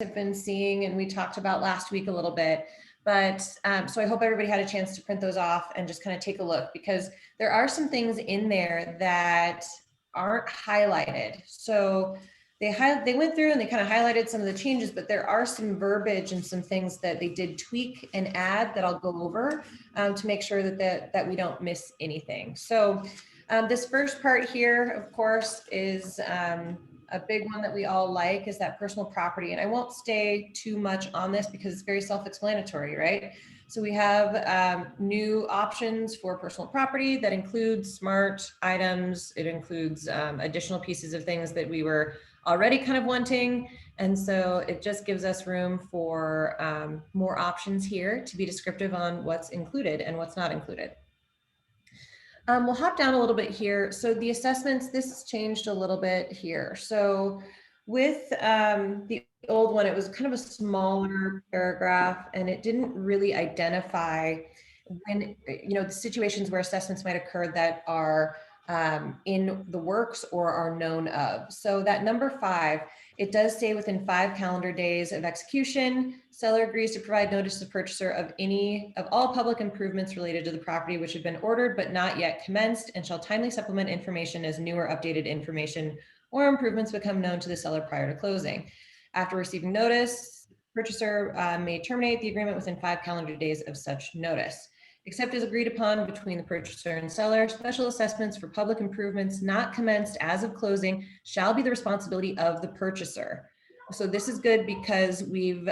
have been seeing, and we talked about last week a little bit. But so I hope everybody had a chance to print those off and just kind of take a look, because there are some things in there that aren't highlighted. So they went through and they kind of highlighted some of the changes, but there are some verbiage and some things that they did tweak and add that I'll go over to make sure that we don't miss anything. So this first part here, of course, is a big one that we all like, is that personal property. And I won't stay too much on this because it's very self-explanatory, right? So we have new options for personal property that includes smart items. It includes additional pieces of things that we were already kind of wanting. And so it just gives us room for more options here to be descriptive on what's included and what's not included. We'll hop down a little bit here. So the assessments, this has changed a little bit here. So with the old one, it was kind of a smaller paragraph, and it didn't really identify when, the situations where assessments might occur that are in the works or are known of. So that number 5, it does say within 5 calendar days of execution, seller agrees to provide notice to purchaser of all public improvements related to the property which have been ordered but not yet commenced, and shall timely supplement information as new or updated information or improvements become known to the seller prior to closing. After receiving notice, purchaser may terminate the agreement within 5 calendar days of such notice. Except as agreed upon between the purchaser and seller, special assessments for public improvements not commenced as of closing shall be the responsibility of the purchaser. So this is good because we've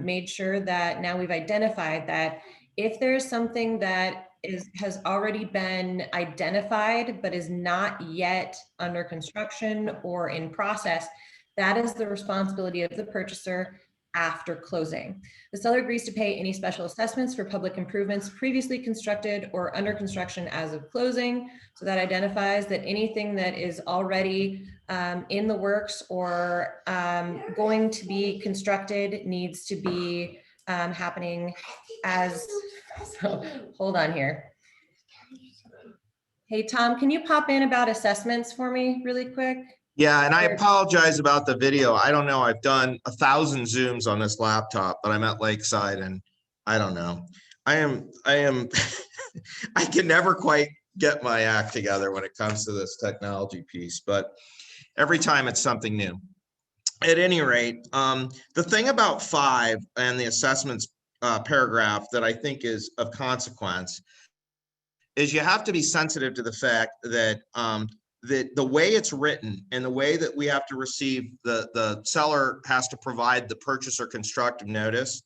made sure that now we've identified that if there's something that has already been identified but is not yet under construction or in process, that is the responsibility of the purchaser after closing. The seller agrees to pay any special assessments for public improvements previously constructed or under construction as of closing. So that identifies that anything that is already in the works or going to be constructed needs to be happening as, so hold on here. Hey, Tom, can you pop in about assessments for me really quick? Yeah, and I apologize about the video. I don't know. I've done 1,000 Zooms on this laptop, but I'm at Lakeside and I don't know. I am, I can never quite get my act together when it comes to this technology piece, but every time it's something new. At any rate, the thing about 5 and the assessments paragraph that I think is of consequence is you have to be sensitive to the fact that the way it's written and the way that we have to receive, the seller has to provide the purchaser constructive notice.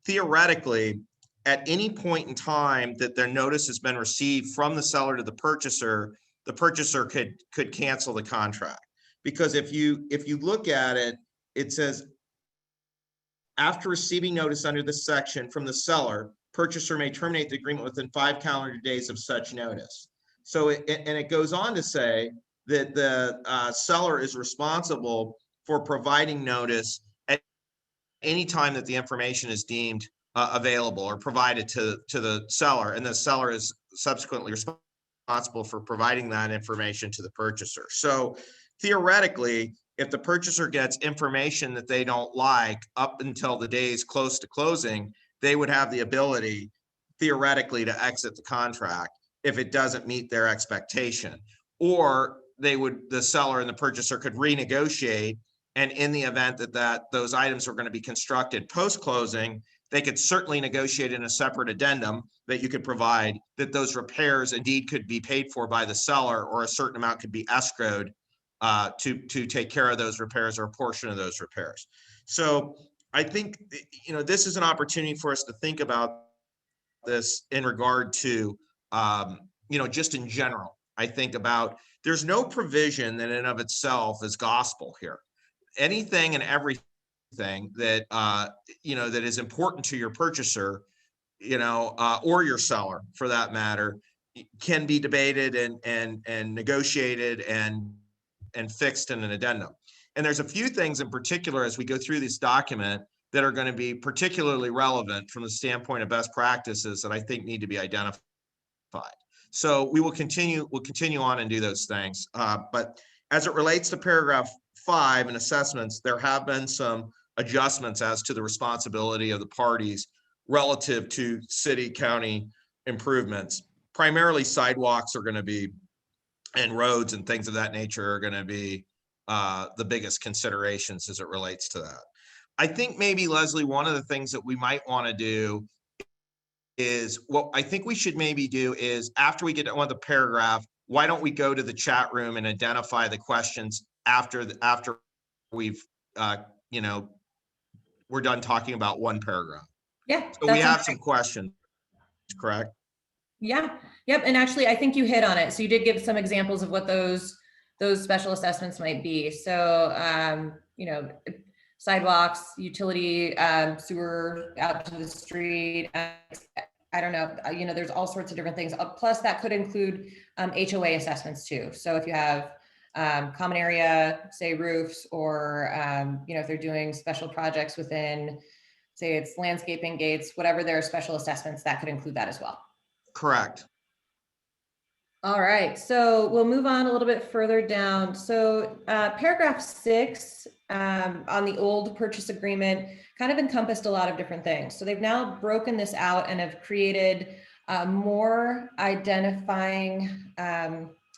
Theoretically, at any point in time that their notice has been received from the seller to the purchaser could cancel the contract. Because if you look at it, it says, after receiving notice under this section from the seller, purchaser may terminate the agreement within 5 calendar days of such notice. So it goes on to say that the seller is responsible for providing notice at any time that the information is deemed available or provided to the seller, and the seller is subsequently responsible for providing that information to the purchaser. So theoretically, if the purchaser gets information that they don't like up until the days close to closing, they would have the ability theoretically to exit the contract if it doesn't meet their expectation. Or the seller and the purchaser could renegotiate, and in the event that those items are going to be constructed post-closing, they could certainly negotiate in a separate addendum that you could provide that those repairs indeed could be paid for by the seller, or a certain amount could be escrowed to take care of those repairs or a portion of those repairs. So I think, this is an opportunity for us to think about this in regard to, just in general. I think about, there's no provision that in and of itself is gospel here. Anything and everything that, that is important to your purchaser, or your seller for that matter, can be debated and negotiated and fixed in an addendum. And there's a few things in particular as we go through this document that are going to be particularly relevant from the standpoint of best practices that I think need to be identified. So we'll continue on and do those things. But as it relates to paragraph 5 and assessments, there have been some adjustments as to the responsibility of the parties relative to city, county improvements. Primarily sidewalks are going to be, and roads and things of that nature are going to be the biggest considerations as it relates to that. I think maybe, Leslie, one of the things that we might want to do is, what I think we should maybe do is, after we get done with the paragraph, why don't we go to the chat room and identify the questions after we've you know, we're done talking about one paragraph. Yeah. So we have some questions, correct? Yeah. Yep. And actually, I think you hit on it. So you did give some examples of what those special assessments might be. So, you know, sidewalks, utility, sewer out to the street. I don't know. You know, there's all sorts of different things. Plus, that could include HOA assessments too. So if you have common area, say roofs, or you know, if they're doing special projects within, say it's landscaping, gates, whatever their special assessments, that could include that as well. Correct. All right, so we'll move on a little bit further down. So paragraph 6 on the old purchase agreement kind of encompassed a lot of different things. So they've now broken this out and have created more identifying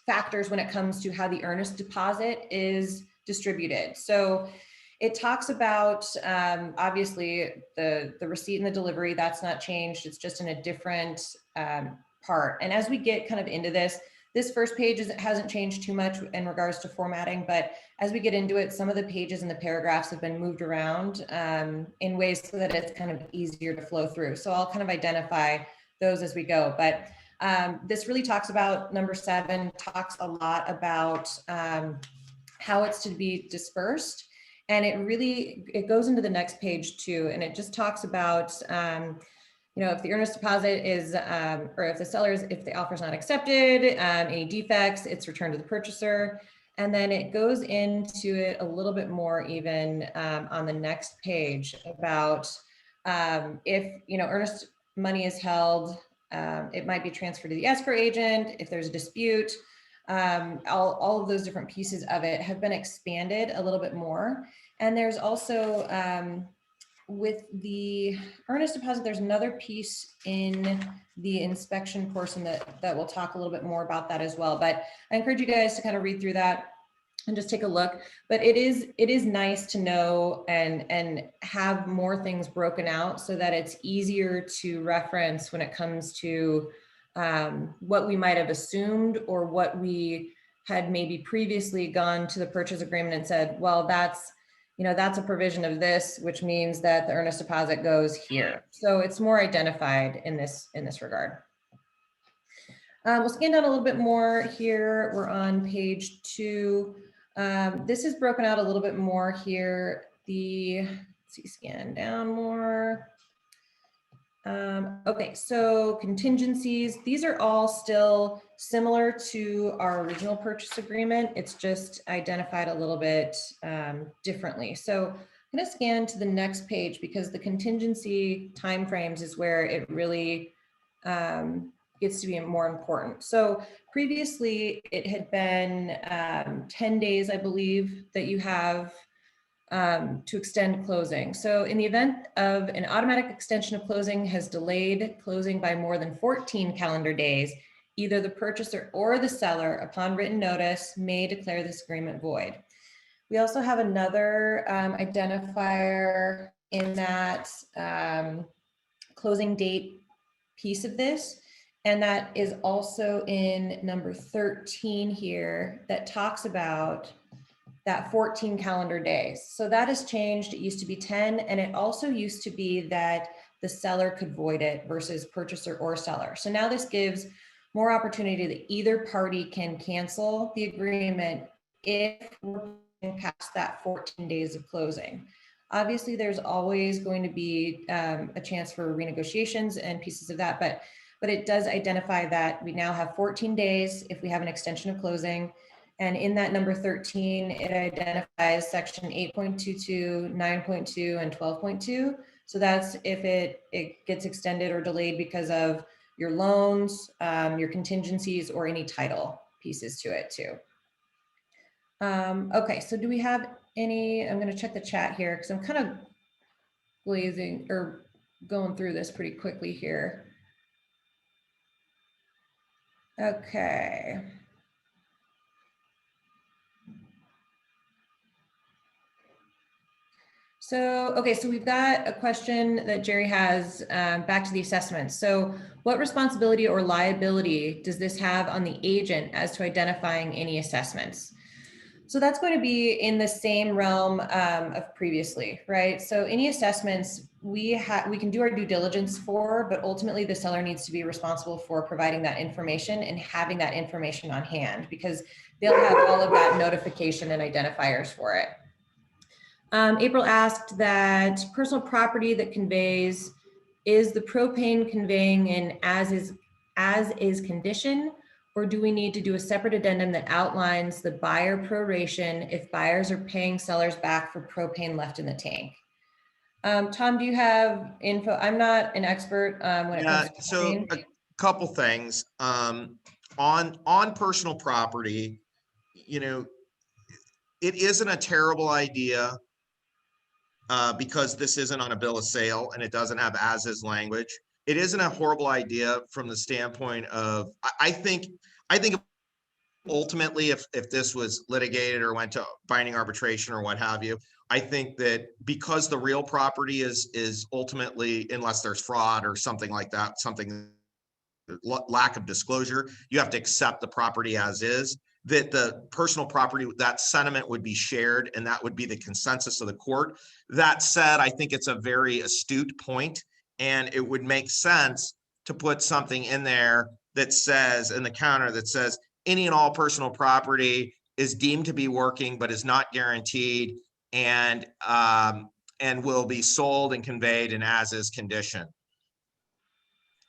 factors when it comes to how the earnest deposit is distributed. So it talks about obviously the receipt and the delivery, that's not changed. It's just in a different part. And as we get kind of into this first page hasn't changed too much in regards to formatting, but as we get into it, some of the pages and the paragraphs have been moved around in ways so that it's kind of easier to flow through. So I'll kind of identify those as we go. But this really talks about, number 7 talks a lot about how it's to be dispersed. And it goes into the next page too. And it just talks about, you know, if the earnest deposit is, or if the offer is not accepted, any defects, it's returned to the purchaser. And then it goes into it a little bit more even on the next page about if, you know, earnest money is held, it might be transferred to the escrow agent. If there's a dispute, all of those different pieces of it have been expanded a little bit more. And there's also, with the earnest deposit, there's another piece in the inspection portion that we'll talk a little bit more about that as well. But I encourage you guys to kind of read through that and just take a look. But it is nice to know and have more things broken out so that it's easier to reference when it comes to what we might have assumed, or what we had maybe previously gone to the purchase agreement and said, well, that's a provision of this, which means that the earnest deposit goes here. So it's more identified in this regard. We'll scan down a little bit more here. We're on page 2. This is broken out a little bit more here. Let's see, scan down more. Okay, so contingencies, these are all still similar to our original purchase agreement. It's just identified a little bit differently. So I'm going to scan to the next page, because the contingency timeframes is where it really gets to be more important. So previously it had been 10 days, I believe, that you have to extend closing. So in the event of an automatic extension of closing has delayed closing by more than 14 calendar days, either the purchaser or the seller, upon written notice, may declare this agreement void. We also have another identifier in that closing date piece of this, and that is also in number 13 here, that talks about that 14 calendar days. So that has changed. It used to be 10, and it also used to be that the seller could void it versus purchaser or seller. So now this gives more opportunity that either party can cancel the agreement if we're past that 14 days of closing. Obviously, there's always going to be a chance for renegotiations and pieces of that, but it does identify that we now have 14 days if we have an extension of closing. And in that number 13, it identifies section 8.22, 9.2, and 12.2. So that's if it gets extended or delayed because of your loans, your contingencies, or any title pieces to it too. Okay, so do we have any, I'm going to check the chat here because I'm kind of glazing or going through this pretty quickly here. Okay. So, okay, so we've got a question that Jerry has back to the assessments. So what responsibility or liability does this have on the agent as to identifying any assessments? So that's going to be in the same realm of previously, right? So any assessments we can do our due diligence for, but ultimately the seller needs to be responsible for providing that information and having that information on hand, because they'll have all of that notification and identifiers for it. April asked that personal property that conveys, is the propane conveying in as is condition, or do we need to do a separate addendum that outlines the buyer proration if buyers are paying sellers back for propane left in the tank? Tom, do you have info? I'm not an expert when it comes to so propane. a couple things on personal property. You know, it isn't a terrible idea because this isn't on a bill of sale and it doesn't have as is language. It isn't a horrible idea from the standpoint of, I think ultimately, if this was litigated or went to binding arbitration or what have you, I think that because the real property is ultimately, unless there's fraud or something like that, something lack of disclosure, you have to accept the property as is, that the personal property, that sentiment would be shared and that would be the consensus of the court. That said, I think it's a very astute point, and it would make sense to put something in there that says, in the counter, that says any and all personal property is deemed to be working but is not guaranteed, and will be sold and conveyed in as is condition.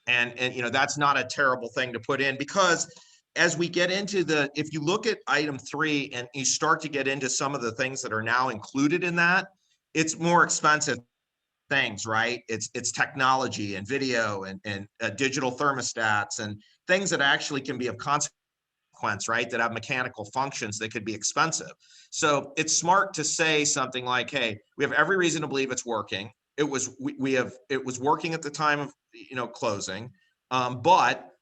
And you know, that's not a terrible thing to put in, because as we get into if you look at item 3 and you start to get into some of the things that are now included in that, it's more expensive things, right? It's technology and video and digital thermostats and things that actually can be of consequence, right? That have mechanical functions that could be expensive. So it's smart to say something like, hey, we have every reason to believe it's working. It was working at the time of closing, but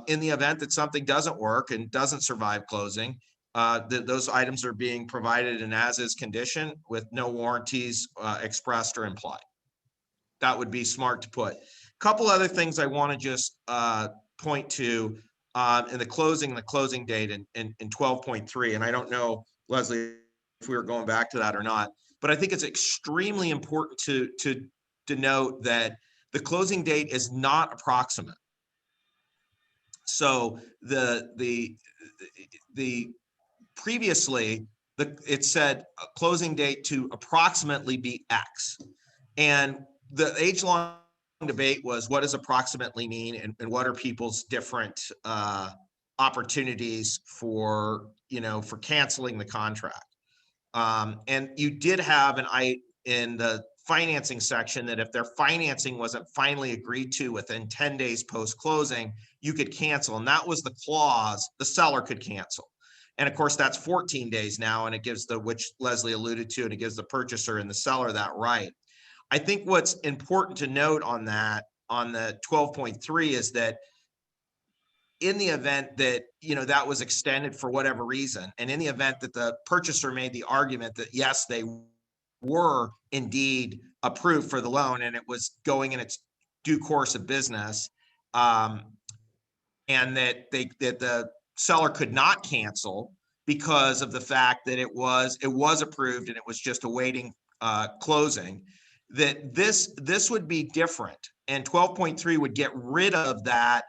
in the event that something doesn't work and doesn't survive closing, those items are being provided in as is condition with no warranties expressed or implied. That would be smart to put. A couple other things I want to just point to in the closing date in 12.3, and I don't know, Leslie, if we were going back to that or not, but I think it's extremely important to denote that the closing date is not approximate. So the previously it said a closing date to approximately be X, and the age-long debate was, what does approximately mean, and what are people's different opportunities for canceling the contract. And you did have in the financing section that if their financing wasn't finally agreed to within 10 days post-closing, you could cancel. And that was the clause, the seller could cancel. And of course, that's 14 days now, and it gives which Leslie alluded to, and it gives the purchaser and the seller that right. I think what's important to note on that, on the 12.3, is that in the event that that was extended for whatever reason, and in the event that the purchaser made the argument that yes, they were indeed approved for the loan and it was going in its due course of business, and that the seller could not cancel because of the fact that it was approved and it was just awaiting closing, that this would be different, and 12.3 would get rid of that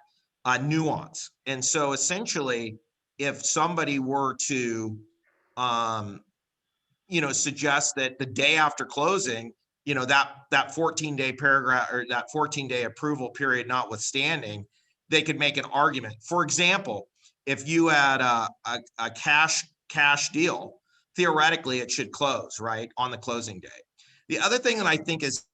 nuance. And so essentially, if somebody were to suggest that the day after closing, that 14-day paragraph or that 14-day approval period notwithstanding, they could make an argument. For example, if you had a cash deal, theoretically it should close right on the closing day. The other thing that I think is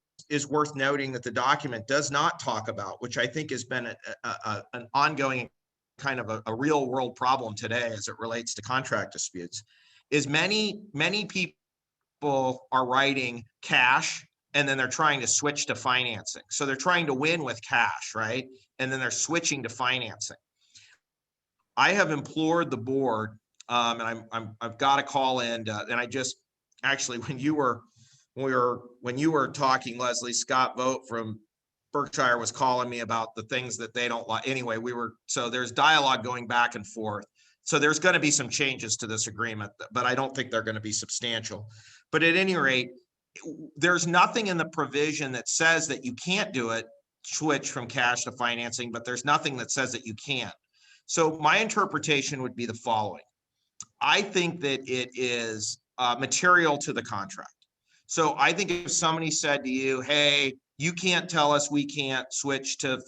worth noting that the document does not talk about, which I think has been an ongoing kind of a real world problem today as it relates to contract disputes, is many people are writing cash and then they're trying to switch to financing. So they're trying to win with cash, right? And then they're switching to financing. I have implored the board, and I've got to call in, and I just actually when you were talking, Leslie, Scott Vogt from Berkshire was calling me about the things that they don't like. Anyway, so there's dialogue going back and forth. So there's going to be some changes to this agreement, but I don't think they're going to be substantial. But at any rate, there's nothing in the provision that says that you can't do it, switch from cash to financing, but there's nothing that says that you can't. So my interpretation would be the following. I think that it is material to the contract. So I think if somebody said to you, hey, you can't tell us we can't switch to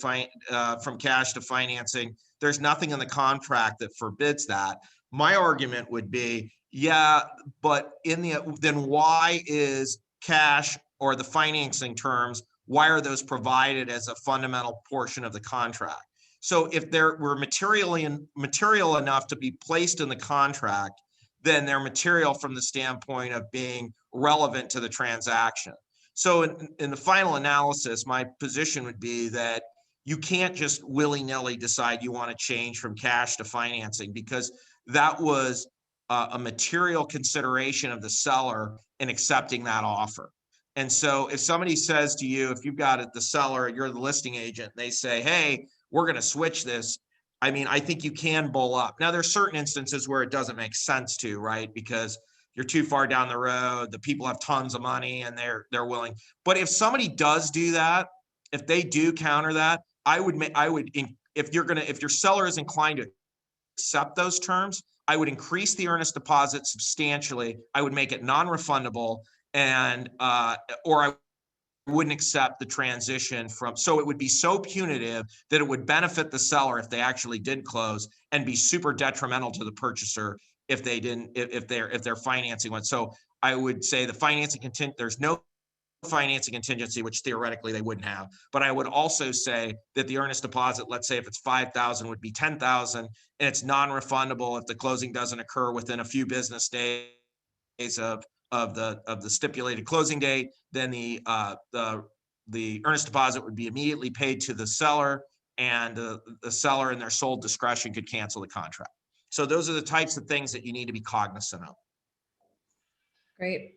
from cash to financing, there's nothing in the contract that forbids that. My argument would be, yeah, but then why is cash or the financing terms, why are those provided as a fundamental portion of the contract? So if there were material enough to be placed in the contract, then they're material from the standpoint of being relevant to the transaction. So in the final analysis, my position would be that you can't just willy-nilly decide you want to change from cash to financing, because that was a material consideration of the seller in accepting that offer. And so if somebody says to you, if you've got the seller, you're the listing agent, they say, hey, we're going to switch this. I mean, I think you can bull up. Now, there's certain instances where it doesn't make sense to, right? Because you're too far down the road. The people have tons of money and they're willing. But if somebody does do that, if they do counter that, if your seller is inclined to accept those terms, I would increase the earnest deposit substantially. I would make it non-refundable, and or I wouldn't accept the transition so it would be so punitive that it would benefit the seller if they actually did close, and be super detrimental to the purchaser if they didn't, if their financing went. So I would say there's no financing contingency, which theoretically they wouldn't have. But I would also say that the earnest deposit, let's say if it's 5,000, would be 10,000, and it's non-refundable if the closing doesn't occur within a few business days of the stipulated closing date. Then the earnest deposit would be immediately paid to the seller, and the seller in their sole discretion could cancel the contract. So those are the types of things that you need to be cognizant of. Great.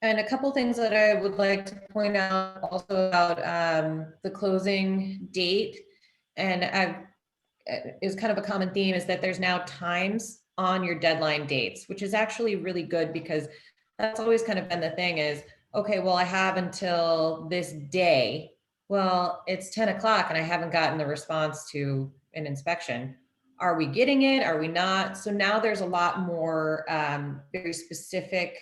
And a couple things that I would like to point out also about the closing date, and is kind of a common theme, is that there's now times on your deadline dates, which is actually really good, because that's always kind of been the thing is, okay, well, I have until this day. Well, it's 10 o'clock and I haven't gotten the response to an inspection. Are we getting it? Are we not? So now there's a lot more very specific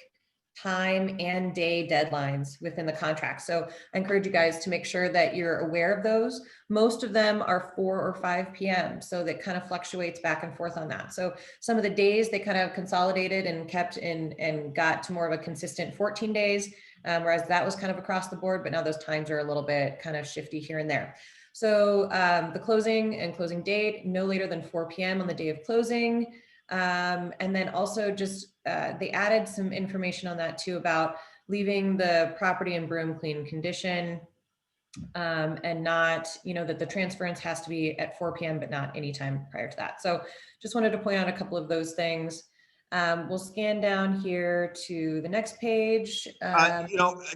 time and day deadlines within the contract. So I encourage you guys to make sure that you're aware of those. Most of them are 4 or 5 p.m. So that kind of fluctuates back and forth on that. So some of the days they kind of consolidated and kept in and got to more of a consistent 14 days, whereas that was kind of across the board, but now those times are a little bit kind of shifty here and there. So the closing and closing date, no later than 4 p.m. on the day of closing. And then also just, they added some information on that too, about leaving the property in broom clean condition, and not, that the transference has to be at 4 p.m., but not anytime prior to that. So just wanted to point out a couple of those things. We'll scan down here to the next page.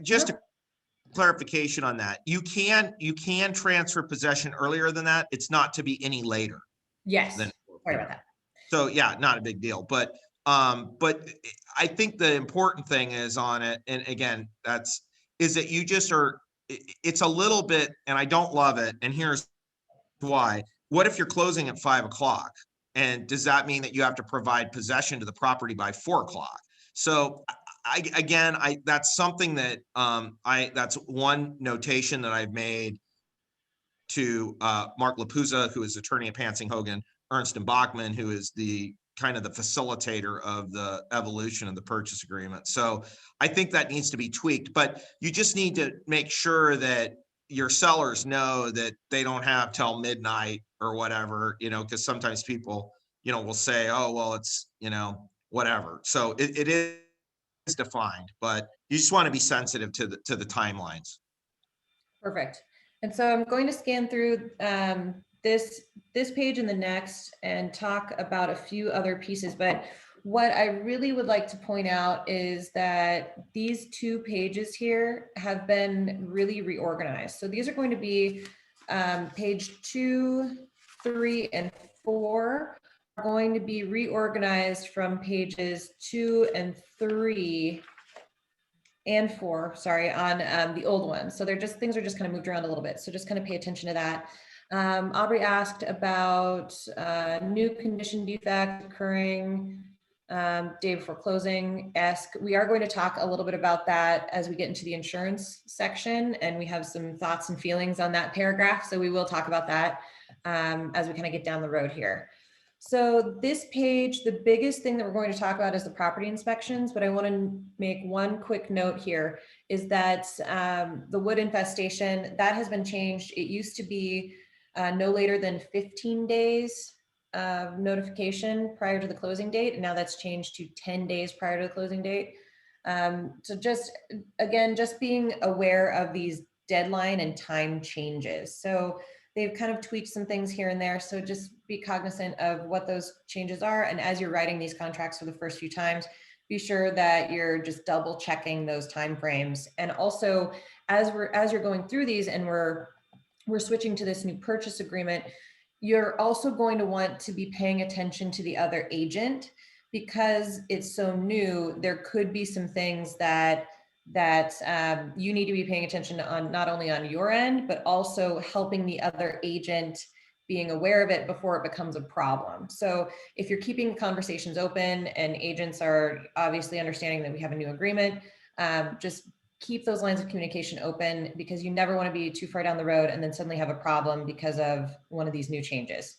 Just a clarification on that. You can transfer possession earlier than that. It's not to be any later. Yes. Sorry about that. So yeah, not a big deal, but I think the important thing is on it, and again, is that you just it's a little bit, and I don't love it, and here's why. What if you're closing at 5 o'clock? And does that mean that you have to provide possession to the property by 4 o'clock? So that's something that that's one notation that I've made to Mark Lapuzza, who is attorney at Pansing Hogan, Ernst & Bachman, who is the kind of the facilitator of the evolution of the purchase agreement. So I think that needs to be tweaked, but you just need to make sure that your sellers know that they don't have till midnight or whatever, because sometimes people, will say, oh, well, it's, whatever. So it is defined, but You just want to be sensitive to the timelines. Perfect. And so I'm going to scan through this page and the next and talk about a few other pieces. But what I really would like to point out is that these 2 pages here have been really reorganized. So these are going to be page 2, 3, and 4 are going to be reorganized from pages 2 and 3 and 4, sorry, on the old one. So they're just, things are just kind of moved around a little bit. So just kind of pay attention to that. Aubrey asked about new condition defect occurring day before closing. We are going to talk a little bit about that as we get into the insurance section, and we have some thoughts and feelings on that paragraph. So we will talk about that as we kind of get down the road here. So this page, the biggest thing that we're going to talk about is the property inspections, but I want to make one quick note here is that the wood infestation, that has been changed. It used to be no later than 15 days of notification prior to the closing date, and now that's changed to 10 days prior to the closing date. So just, again, just being aware of these deadline and time changes. So they've kind of tweaked some things here and there. So just be cognizant of what those changes are. And as you're writing these contracts for the first few times, be sure that you're just double checking those timeframes. And also, as you're going through these and we're switching to this new purchase agreement, you're also going to want to be paying attention to the other agent, because it's so new. There could be some things that you need to be paying attention on, not only on your end, but also helping the other agent being aware of it before it becomes a problem. So if you're keeping conversations open and agents are obviously understanding that we have a new agreement, just keep those lines of communication open, because you never want to be too far down the road and then suddenly have a problem because of one of these new changes.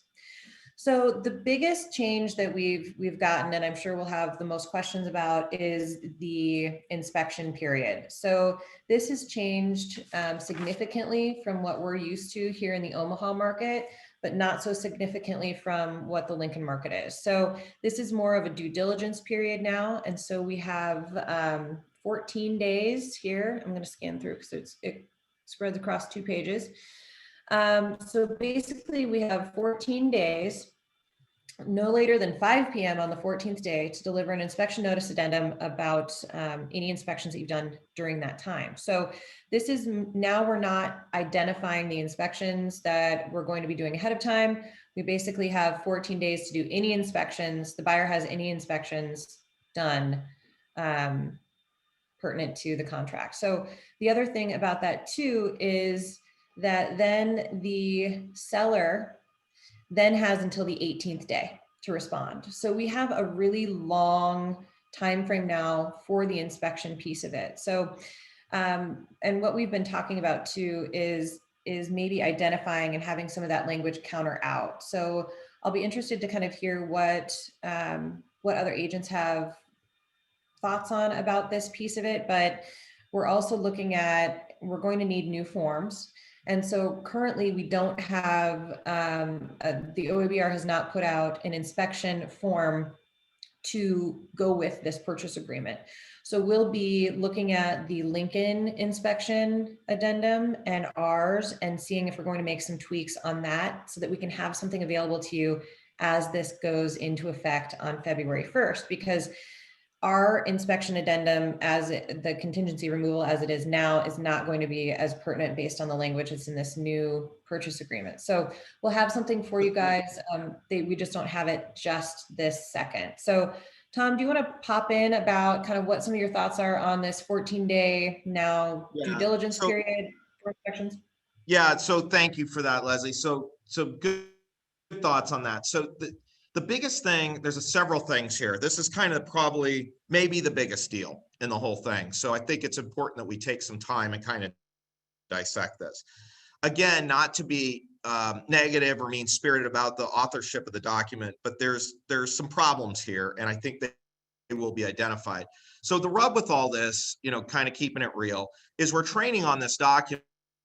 So the biggest change that we've gotten, and I'm sure we'll have the most questions about, is the inspection period. So this has changed significantly from what we're used to here in the Omaha market, but not so significantly from what the Lincoln market is. So this is more of a due diligence period now. And so we have 14 days here. I'm going to scan through because it spreads across 2 pages. So basically we have 14 days, no later than 5 p.m. on the 14th day, to deliver an inspection notice addendum about any inspections that you've done during that time. So this is, now we're not identifying the inspections that we're going to be doing ahead of time. We basically have 14 days to do any inspections. The buyer has any inspections done pertinent to the contract. So the other thing about that too is that then the seller then has until the 18th day to respond. So we have a really long time frame now for the inspection piece of it. So and what we've been talking about too is maybe identifying and having some of that language counter out. So I'll be interested to kind of hear what other agents have thoughts on about this piece of it, but we're also looking at, we're going to need new forms. And so currently we don't have, the OABR has not put out an inspection form to go with this purchase agreement. So we'll be looking at the Lincoln inspection addendum and ours and seeing if we're going to make some tweaks on that so that we can have something available to you as this goes into effect on February 1st, because our inspection addendum, as the contingency removal as it is now, is not going to be as pertinent based on the language that's in this new purchase agreement. So we'll have something for you guys. We just don't have it just this second. So Tom, do you want to pop in about kind of what some of your thoughts are on this 14-day now due diligence period for inspections? Yeah, so thank you for that, Leslie. So good thoughts on that. So the biggest thing, there's several things here. This is kind of probably maybe the biggest deal in the whole thing. So I think it's important that we take some time and kind of dissect this. Again, not to be negative or mean-spirited about the authorship of the document, but there's some problems here, and I think that they will be identified. So the rub with all this, kind of keeping it real, is we're training on this document,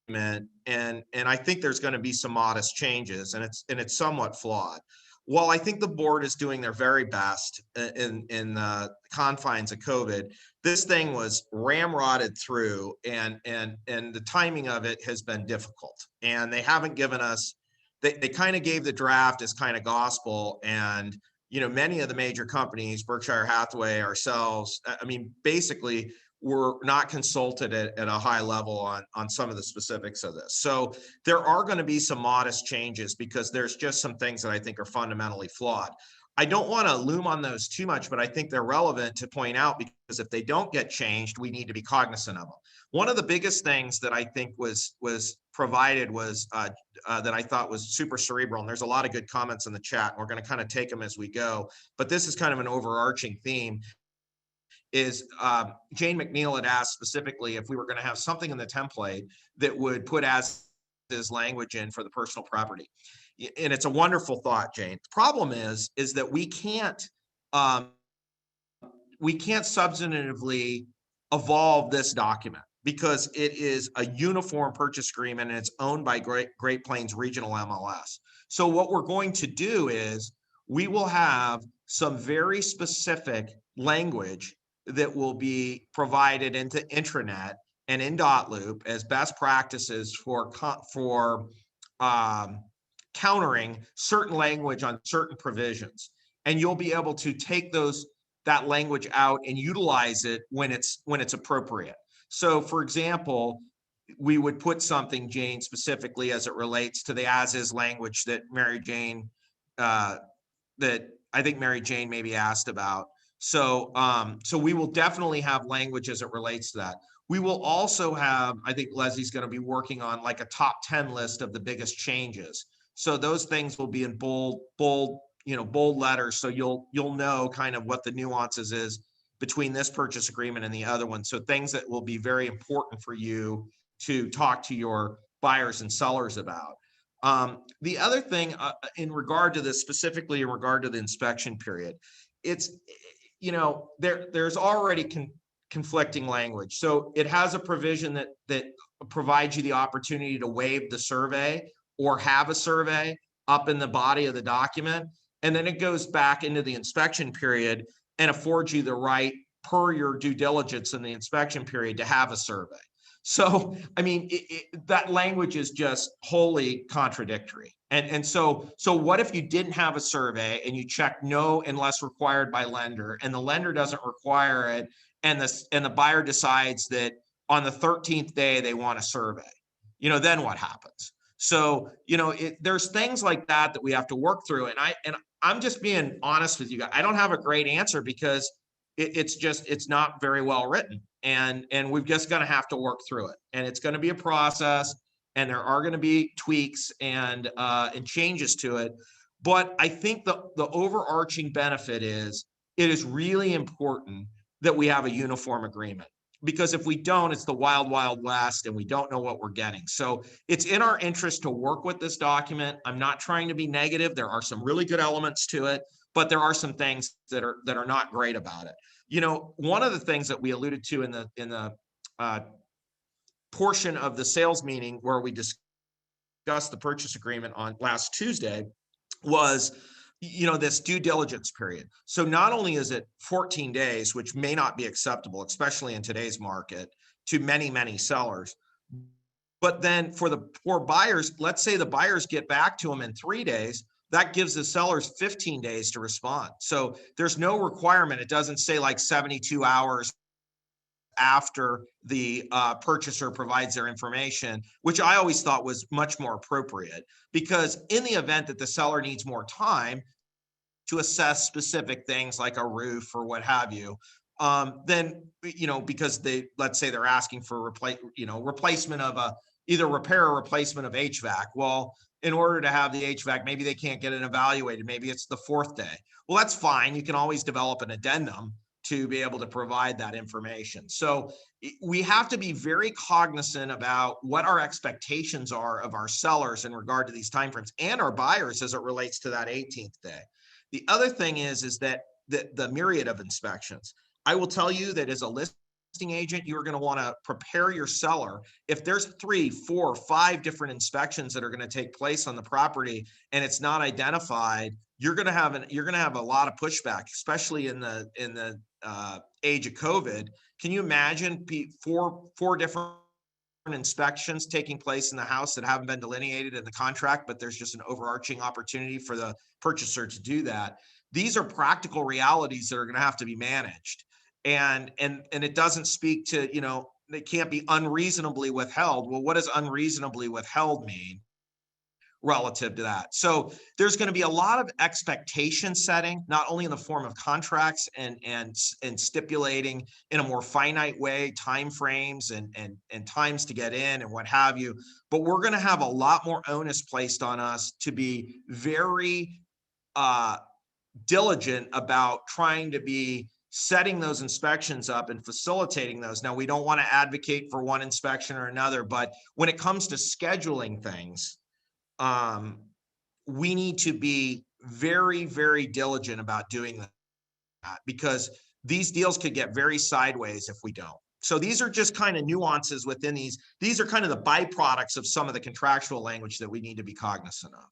and I think there's going to be some modest changes, and it's somewhat flawed. while I think the board is doing their very best in the confines of COVID, this thing was ramrodded through, and the timing of it has been difficult. And they haven't given us, they kind of gave the draft as kind of gospel. And, many of the major companies, Berkshire Hathaway, ourselves, I mean, basically were not consulted at a high level on some of the specifics of this. So there are going to be some modest changes because there's just some things that I think are fundamentally flawed. I don't want to loom on those too much, but I think they're relevant to point out, because if they don't get changed, we need to be cognizant of them. One of the biggest things that I think was provided was that I thought was super cerebral, and there's a lot of good comments in the chat, and we're going to kind of take them as we go, but this is kind of an overarching theme, is Jane McNeil had asked specifically if we were going to have something in the template that would put as is language in for the personal property. And it's a wonderful thought, Jane. The problem is that we can't substantively evolve this document because it is a uniform purchase agreement and it's owned by Great Plains Regional MLS. So what we're going to do is we will have some very specific language that will be provided into intranet and in .loop as best practices for countering certain language on certain provisions. And you'll be able to take that language out and utilize it when it's appropriate. So for example, we would put something, Jane, specifically as it relates to the as-is language that Mary Jane, that I think Mary Jane maybe asked about. So we will definitely have language as it relates to that. We will also have, I think Leslie's going to be working on like a top 10 list of the biggest changes. So those things will be in bold letters. So you'll know kind of what the nuances is between this purchase agreement and the other one. So things that will be very important for you to talk to your buyers and sellers about. The other thing in regard to this, specifically in regard to the inspection period, it's, there's already conflicting language. So it has a provision that provides you the opportunity to waive the survey or have a survey up in the body of the document. And then it goes back into the inspection period and affords you the right, per your due diligence in the inspection period, to have a survey. So, I mean, that language is just wholly contradictory. And so what if you didn't have a survey and you check no unless required by lender, and the lender doesn't require it, and the buyer decides that on the 13th day they want a survey? Then what happens? So, there's things like that we have to work through. And I'm just being honest with you guys. I don't have a great answer because it's not very well written, and we've just going to have to work through it. And it's going to be a process, and there are going to be tweaks and changes to it. But I think the overarching benefit is it is really important that we have a uniform agreement, because if we don't, it's the wild, wild west, and we don't know what we're getting. So it's in our interest to work with this document. I'm not trying to be negative. There are some really good elements to it, but there are some things that are not great about it. One of the things that we alluded to in the portion of the sales meeting where we discussed the purchase agreement on last Tuesday was, this due diligence period. So not only is it 14 days, which may not be acceptable, especially in today's market, to many, many sellers, but then for the poor buyers, let's say the buyers get back to them in 3 days, that gives the sellers 15 days to respond. So there's no requirement. It doesn't say like 72 hours after the purchaser provides their information, which I always thought was much more appropriate, because in the event that the seller needs more time to assess specific things like a roof or what have you, then, because let's say they're asking for replacement of either repair or replacement of HVAC. Well, in order to have the HVAC, maybe they can't get it evaluated. Maybe it's the 4th day. Well, that's fine. You can always develop an addendum to be able to provide that information. So we have to be very cognizant about what our expectations are of our sellers in regard to these timeframes, and our buyers as it relates to that 18th day. The other thing is that the myriad of inspections. I will tell you that as a listing agent, you're going to want to prepare your seller. If there's 3, 4, 5 different inspections that are going to take place on the property and it's not identified, you're going to have a lot of pushback, especially in the age of COVID. Can you imagine four different inspections taking place in the house that haven't been delineated in the contract, but there's just an overarching opportunity for the purchaser to do that? These are practical realities that are going to have to be managed. And it doesn't speak to, it can't be unreasonably withheld. Well, what does unreasonably withheld mean relative to that? So there's going to be a lot of expectation setting, not only in the form of contracts and stipulating in a more finite way timeframes and times to get in and what have you, but we're going to have a lot more onus placed on us to be very diligent about trying to be setting those inspections up and facilitating those. Now, we don't want to advocate for one inspection or another, but when it comes to scheduling things, we need to be very, very diligent about doing that, because these deals could get very sideways if we don't. So these are just kind of nuances within these. These are kind of the byproducts of some of the contractual language that we need to be cognizant of.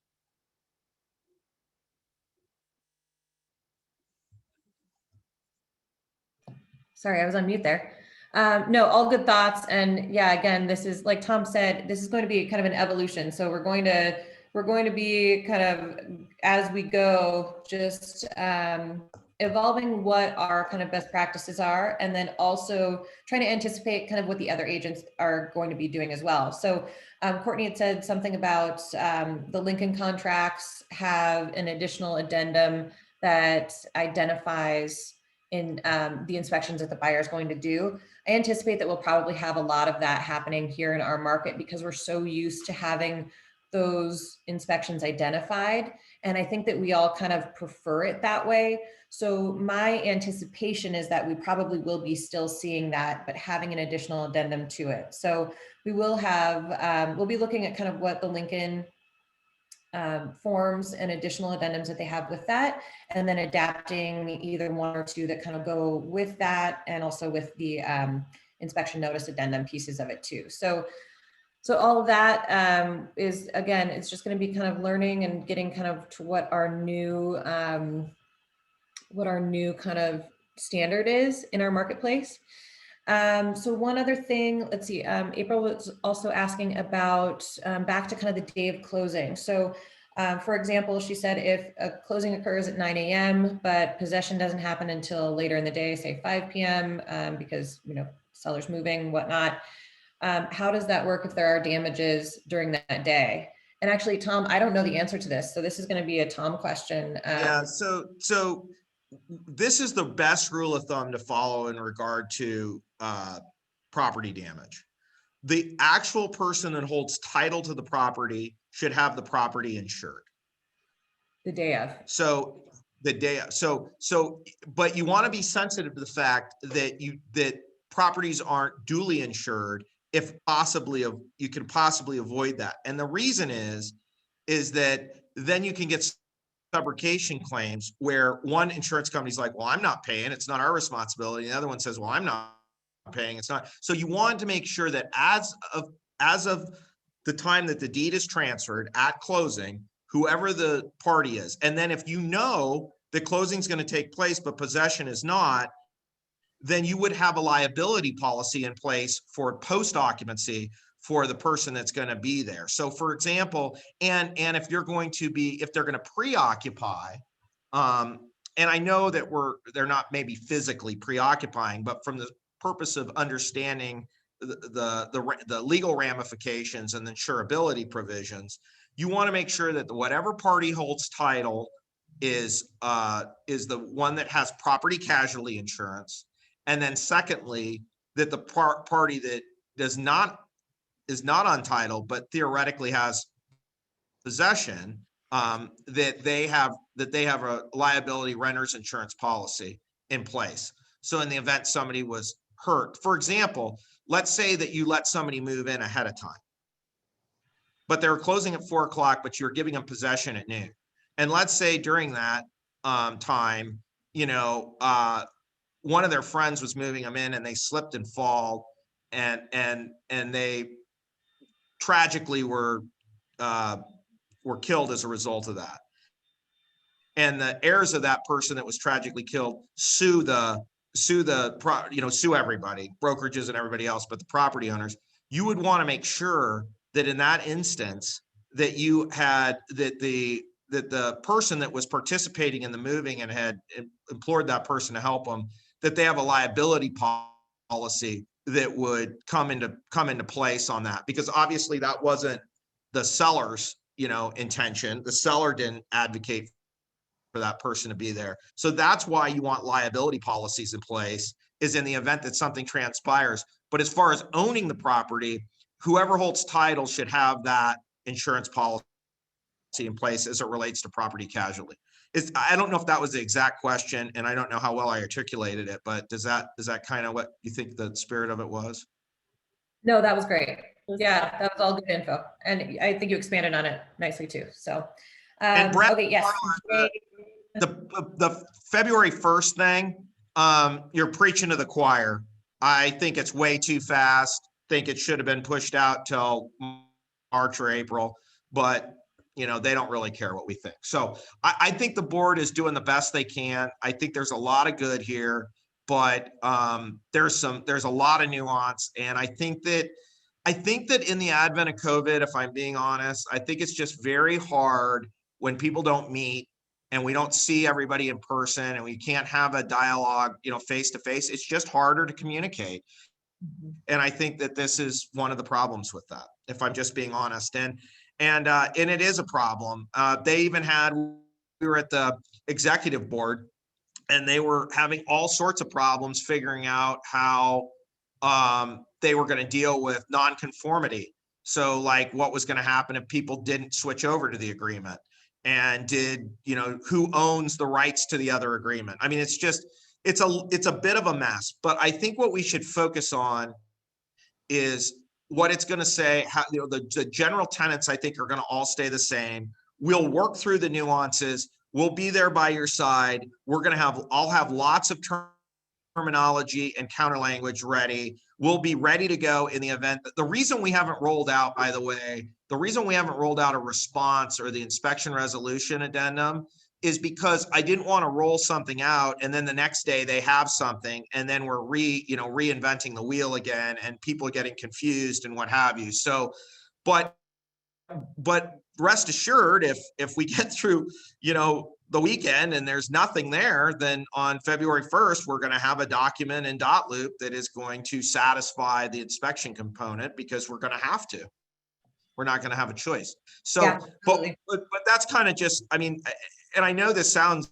Sorry, I was on mute there. No, all good thoughts. And yeah, again, this is, like Tom said, this is going to be kind of an evolution. So we're going to be kind of, as we go, just evolving what our kind of best practices are, and then also trying to anticipate kind of what the other agents are going to be doing as well. So Courtney had said something about the Lincoln contracts have an additional addendum that identifies in the inspections that the buyer is going to do. I anticipate that we'll probably have a lot of that happening here in our market because we're so used to having those inspections identified. And I think that we all kind of prefer it that way. So my anticipation is that we probably will be still seeing that, but having an additional addendum to it. So we will have, we'll be looking at kind of what the Lincoln forms and additional addendums that they have with that, and then adapting either one or two that kind of go with that, and also with the inspection notice addendum pieces of it too. So all of that is, again, it's just going to be kind of learning and getting kind of to what our new kind of standard is in our marketplace. So one other thing, let's see, April was also asking about back to kind of the day of closing. So for example, she said if a closing occurs at 9 a.m., but possession doesn't happen until later in the day, say 5 p.m. Because, seller's moving, whatnot. How does that work if there are damages during that day? And actually, Tom, I don't know the answer to this. So this is going to be a Tom question. Yeah, so this is the best rule of thumb to follow in regard to property damage. The actual person that holds title to the property should have the property insured. The day of. So the day, but you want to be sensitive to the fact that properties aren't duly insured if you can possibly avoid that. And the reason is that then you can get subrogation claims where one insurance company's like, well, I'm not paying, it's not our responsibility. And the other one says, well, I'm not paying, it's not. So you want to make sure that as of the time that the deed is transferred at closing, whoever the party is, and then if the closing is going to take place but possession is not, then you would have a liability policy in place for post occupancy for the person that's going to be there. So for example, and if they're going to preoccupy, and I know that they're not maybe physically preoccupying, but from the purpose of understanding the legal ramifications and the insurability provisions, you want to make sure that whatever party holds title is the one that has property casualty insurance. And then secondly, that the party that is not on title, but theoretically has possession, that they have a liability renter's insurance policy in place. So in the event somebody was hurt, for example, let's say that you let somebody move in ahead of time, but they were closing at 4 o'clock, but you're giving them possession at noon. And let's say during that time, one of their friends was moving them in and they slipped and fall and they tragically were killed as a result of that. and the heirs of that person that was tragically killed sue everybody, brokerages and everybody else, but the property owners, you would want to make sure that in that instance that you had that the person that was participating in the moving and had implored that person to help them, that they have a liability policy that would come into place on that, because obviously that wasn't the seller's intention. The seller didn't advocate for that person to be there. So that's why you want liability policies in place, is in the event that something transpires. But as far as owning the property, whoever holds title should have that insurance policy in place as it relates to property casualty. I don't know if that was the exact question, and I don't know how well I articulated it, but is that kind of what you think the spirit of it was? No, that was great. Yeah, that was all good info. And I think you expanded on it nicely too. So, And Brett, okay, yes. The February 1st thing, you're preaching to the choir. I think it's way too fast. Think it should have been pushed out till March or April, but they don't really care what we think. So I think the board is doing the best they can. I think there's a lot of good here, but there's a lot of nuance. And I think that in the advent of COVID, if I'm being honest, I think it's just very hard when people don't meet and we don't see everybody in person and we can't have a dialogue, face to face. It's just harder to communicate. And I think that this is one of the problems with that, if I'm just being honest. And it is a problem. We were at the executive board and they were having all sorts of problems figuring out how they were going to deal with nonconformity. So like what was going to happen if people didn't switch over to the agreement, and who owns the rights to the other agreement. I mean, it's a bit of a mess, but I think what we should focus on is what it's going to say. How, the general tenets, I think, are going to all stay the same. We'll work through the nuances. We'll be there by your side. I'll have lots of terminology and counter language ready. We'll be ready to go in the event. The reason we haven't rolled out, by the way, a response or the inspection resolution addendum is because I didn't want to roll something out and then the next day they have something and then we're reinventing the wheel again and people are getting confused and what have you. So, but rest assured, if we get through, the weekend and there's nothing there, then on February 1st, we're going to have a document in dot loop that is going to satisfy the inspection component, because we're going to have to. We're not going to have a choice. So, yeah, but that's kind of just, I mean, and I know this sounds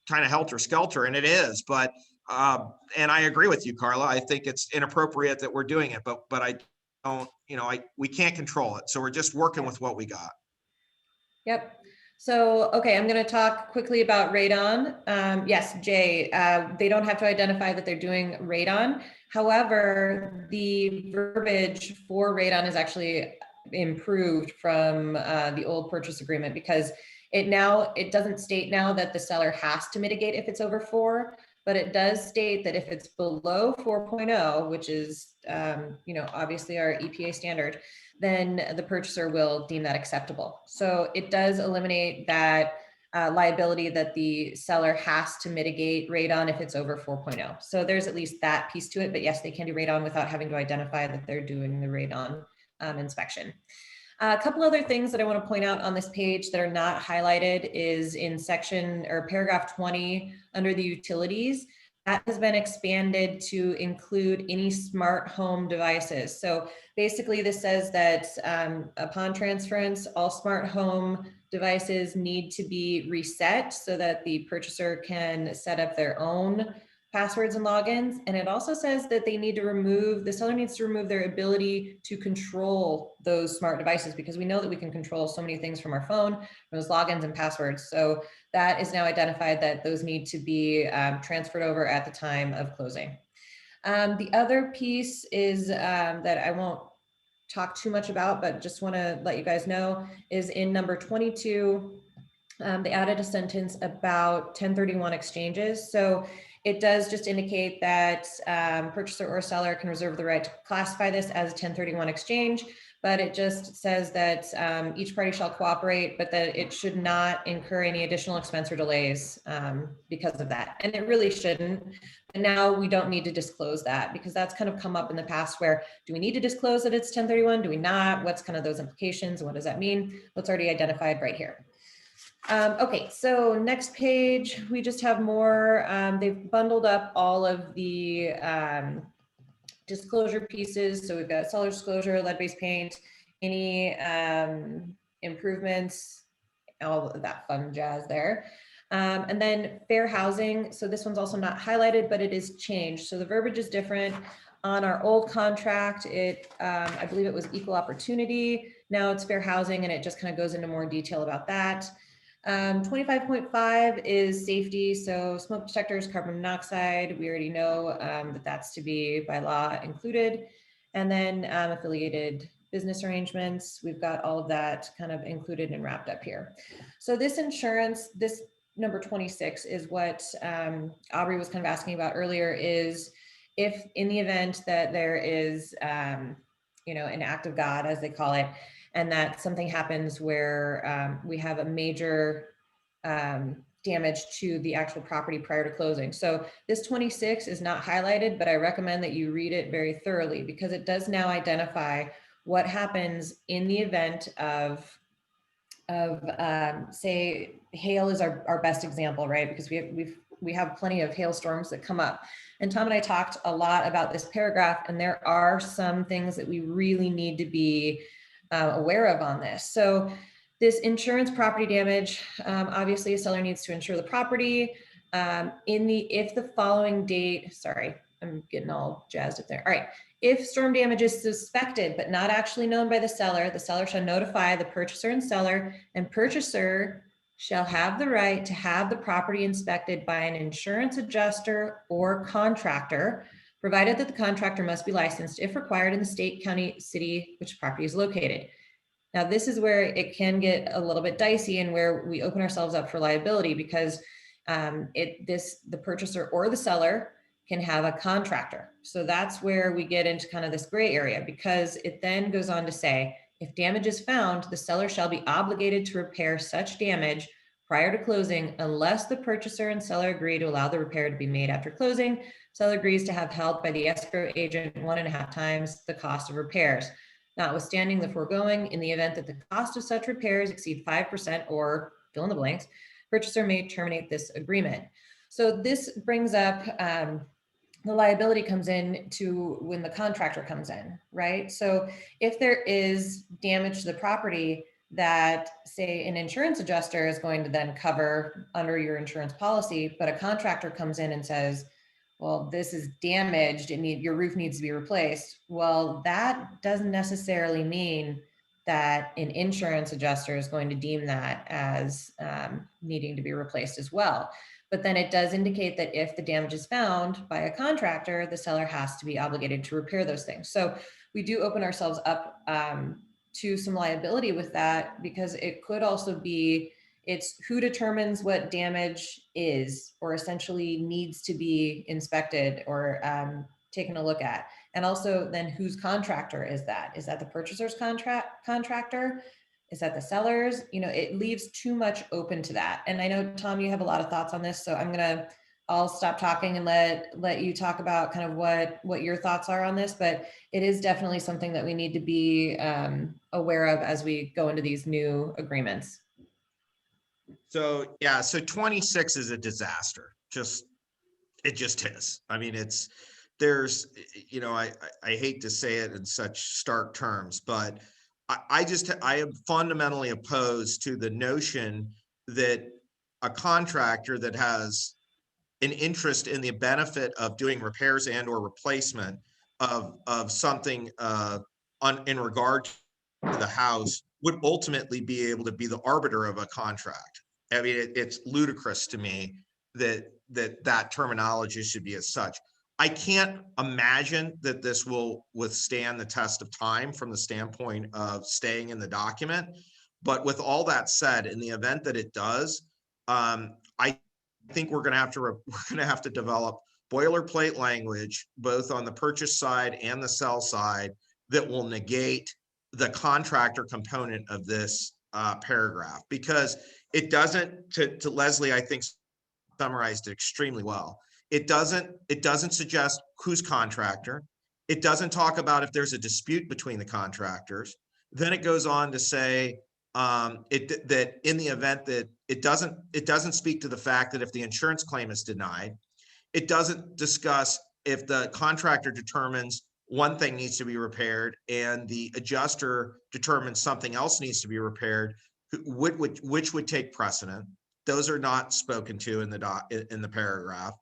kind of helter skelter, and it is, but and I agree with you, Carla. I think it's inappropriate that we're doing it, but I don't, we can't control it. So we're just working with what we got. Yep. So, okay, I'm going to talk quickly about radon. Yes, Jay, they don't have to identify that they're doing radon. However, the verbiage for radon is actually improved from the old purchase agreement, because it doesn't state now that the seller has to mitigate if it's over 4, but it does state that if it's below 4.0, which is, obviously our EPA standard, then the purchaser will deem that acceptable. So it does eliminate that liability that the seller has to mitigate radon if it's over 4.0. So there's at least that piece to it, but yes, they can do radon without having to identify that they're doing the radon inspection. A couple other things that I want to point out on this page that are not highlighted is in section or paragraph 20 under the utilities. That has been expanded to include any smart home devices. So basically this says that upon transference, all smart home devices need to be reset so that the purchaser can set up their own passwords and logins. And it also says that the seller needs to remove their ability to control those smart devices, because we know that we can control so many things from our phone, those logins and passwords. So that is now identified that those need to be transferred over at the time of closing. The other piece is that I won't talk too much about, but just want to let you guys know, is in number 22, they added a sentence about 1031 exchanges. So it does just indicate that purchaser or seller can reserve the right to classify this as a 1031 exchange, but it just says that each party shall cooperate, but that it should not incur any additional expense or delays because of that. And it really shouldn't. And now we don't need to disclose that, because that's kind of come up in the past where, do we need to disclose that it's 1031? Do we not? What's kind of those implications? What does that mean? What's already identified right here. Okay, so next page, we just have more, they've bundled up all of the disclosure pieces. So we've got seller disclosure, lead-based paint, any improvements, all of that fun jazz there. And then fair housing. So this one's also not highlighted, but it is changed. So the verbiage is different. On our old contract, I believe it was equal opportunity. Now it's fair housing, and it just kind of goes into more detail about that. 25.5 is safety. So smoke detectors, carbon monoxide. We already know that that's to be by law included. And then affiliated business arrangements. We've got all of that kind of included and wrapped up here. So this insurance, this number 26 is what Aubrey was kind of asking about earlier, is if in the event that there is, you know, an act of God, as they call it, and that something happens where we have a major damage to the actual property prior to closing. So this 26 is not highlighted, but I recommend that you read it very thoroughly, because it does now identify what happens in the event of say hail is our best example, right? Because we have plenty of hailstorms that come up. And Tom and I talked a lot about this paragraph, and there are some things that we really need to be aware of on this. So this insurance property damage, obviously a seller needs to insure the property if the following date, sorry, I'm getting all jazzed up there. All right. If storm damage is suspected but not actually known by the seller shall notify the purchaser and seller, and purchaser shall have the right to have the property inspected by an insurance adjuster or contractor, provided that the contractor must be licensed if required in the state, county, city, which property is located. Now, this is where it can get a little bit dicey and where we open ourselves up for liability, because the purchaser or the seller can have a contractor. So that's where we get into kind of this gray area, because it then goes on to say, if damage is found, the seller shall be obligated to repair such damage prior to closing, unless the purchaser and seller agree to allow the repair to be made after closing. Seller agrees to have held by the escrow agent 1.5 times the cost of repairs. Notwithstanding the foregoing, in the event that the cost of such repairs exceed 5% or fill in the blanks, purchaser may terminate this agreement. So this brings up the liability comes in to when the contractor comes in, right? So if there is damage to the property that, say, an insurance adjuster is going to then cover under your insurance policy, but a contractor comes in and says, well, this is damaged, your roof needs to be replaced. Well, that doesn't necessarily mean that an insurance adjuster is going to deem that as needing to be replaced as well. But then it does indicate that if the damage is found by a contractor, the seller has to be obligated to repair those things. So we do open ourselves up to some liability with that, because it could also be, it's who determines what damage is, or essentially needs to be inspected or taken a look at. And also then whose contractor is that? Is that the purchaser's contractor? Is that the seller's? You know, it leaves too much open to that. And I know, Tom, you have a lot of thoughts on this, so I'll stop talking and let you talk about kind of what your thoughts are on this, but it is definitely something that we need to be aware of as we go into these new agreements. So, yeah, so 26 is a disaster. It just is. I mean, there's, you know, I hate to say it in such stark terms, but I am fundamentally opposed to the notion that a contractor that has an interest in the benefit of doing repairs and or replacement of something in regard to the house would ultimately be able to be the arbiter of a contract. I mean, it's ludicrous to me that terminology should be as such. I can't imagine that this will withstand the test of time from the standpoint of staying in the document. But with all that said, in the event that it does, I think we're going to have to develop boilerplate language, both on the purchase side and the sell side, that will negate the contractor component of this paragraph, because it doesn't, to Leslie, I think summarized it extremely well. It doesn't suggest who's contractor. It doesn't talk about if there's a dispute between the contractors. Then it goes on to say that in the event that it doesn't speak to the fact that if the insurance claim is denied, it doesn't discuss if the contractor determines one thing needs to be repaired and the adjuster determines something else needs to be repaired, which would take precedent. Those are not spoken to in the paragraph.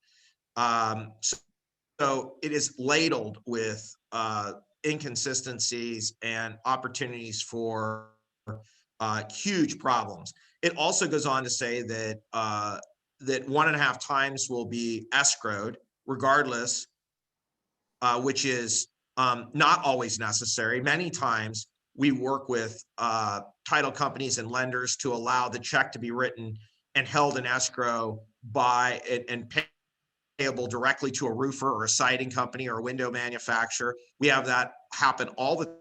So it is ladled with inconsistencies and opportunities for huge problems. It also goes on to say that that 1.5 times will be escrowed regardless, which is not always necessary. Many times we work with title companies and lenders to allow the check to be written and held in escrow by and payable directly to a roofer or a siding company or a window manufacturer. We have that happen all the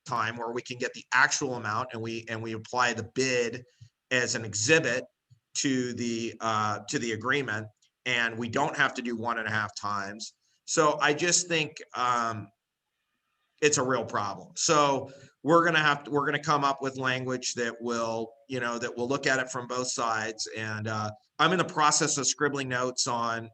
time where we can get the actual amount and we apply the bid as an exhibit to the agreement, and we don't have to do 1.5 times. So I just think it's a real problem. So we're gonna come up with language that will, that will look at it from both sides. And I'm in the process of scribbling notes on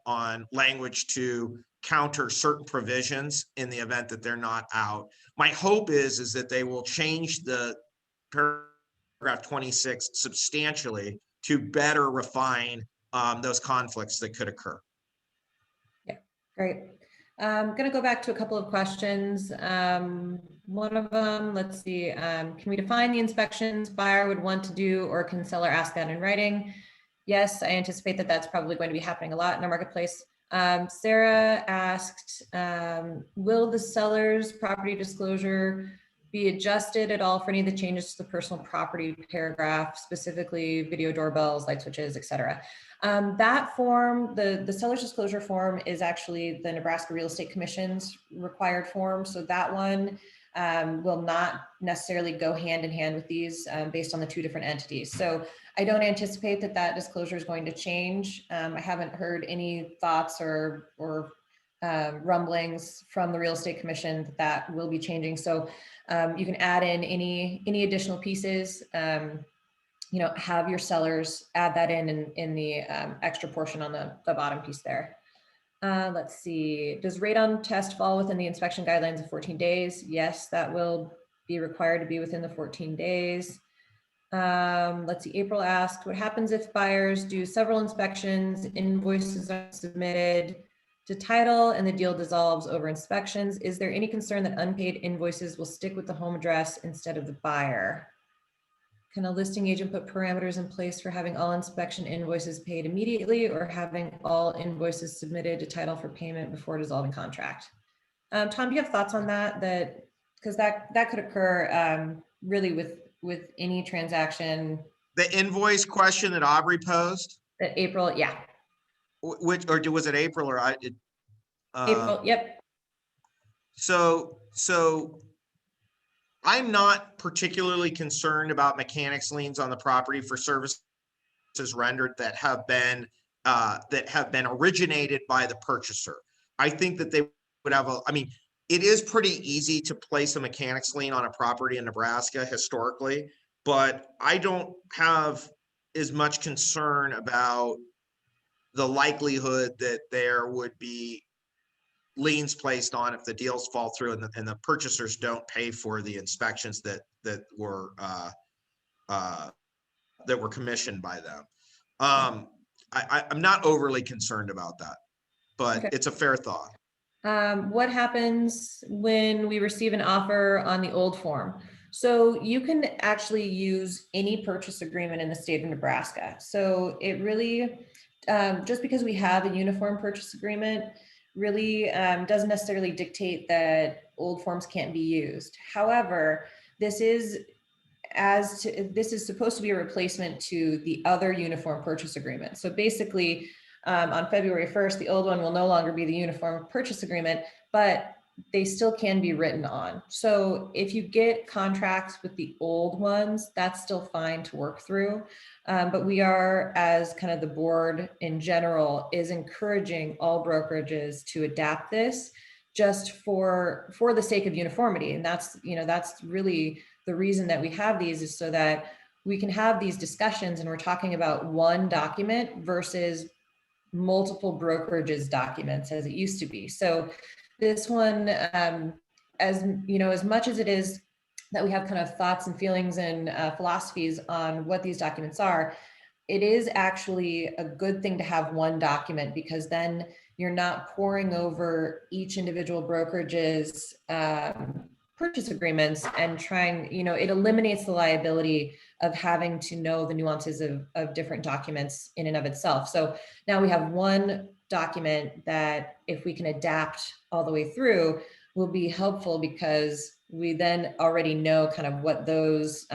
language to counter certain provisions in the event that they're not out. My hope is that they will change the paragraph 26 substantially to better refine those conflicts that could occur. Yeah, great. I'm going to go back to a couple of questions. One of them, let's see, can we define the inspections buyer would want to do, or can seller ask that in writing? Yes, I anticipate that that's probably going to be happening a lot in our marketplace. Sarah asked, will the seller's property disclosure be adjusted at all for any of the changes to the personal property paragraph, specifically video doorbells, light switches, etc.? That form, the seller's disclosure form, is actually the Nebraska Real Estate Commission's required form. So that one will not necessarily go hand in hand with these based on the two different entities. So I don't anticipate that disclosure is going to change. I haven't heard any thoughts or rumblings from the Real Estate Commission that will be changing. So you can add in any additional pieces. Have your sellers add that in the extra portion on the bottom piece there. Let's see, does radon test fall within the inspection guidelines of 14 days? Yes, that will be required to be within the 14 days. Let's see, April asked, what happens if buyers do several inspections, invoices are submitted to title, and the deal dissolves over inspections? Is there any concern that unpaid invoices will stick with the home address instead of the buyer? Can a listing agent put parameters in place for having all inspection invoices paid immediately, or having all invoices submitted to title for payment before dissolving contract? Tom, do you have thoughts on that? Because that could occur really with any transaction. The invoice question that Aubrey posed? That April, yeah. Which, or was it April or April, yep. So I'm not particularly concerned about mechanics liens on the property for services rendered that have been originated by the purchaser. I think that they would have it is pretty easy to place a mechanics lien on a property in Nebraska historically, but I don't have as much concern about the likelihood that there would be liens placed on if the deals fall through and the purchasers don't pay for the inspections that were commissioned by them. I'm not overly concerned about that, but okay. It's a fair thought. What happens when we receive an offer on the old form? So you can actually use any purchase agreement in the state of Nebraska. So it really, just because we have a uniform purchase agreement, really doesn't necessarily dictate that old forms can't be used. However, this is supposed to be a replacement to the other uniform purchase agreement. So basically, on February 1st, the old one will no longer be the uniform purchase agreement, but they still can be written on. So if you get contracts with the old ones, that's still fine to work through. But we are, as kind of the board in general, is encouraging all brokerages to adapt this just for the sake of uniformity. And that's, that's really the reason that we have these, is so that we can have these discussions and we're talking about one document versus multiple brokerages documents as it used to be. So this one, as much as it is that we have kind of thoughts and feelings and philosophies on what these documents are, it is actually a good thing to have one document, because then you're not poring over each individual brokerage's purchase agreements and trying, it eliminates the liability of having to know the nuances of different documents in and of itself. So now we have one document that, if we can adapt all the way through, will be helpful, because we then already know kind of what those,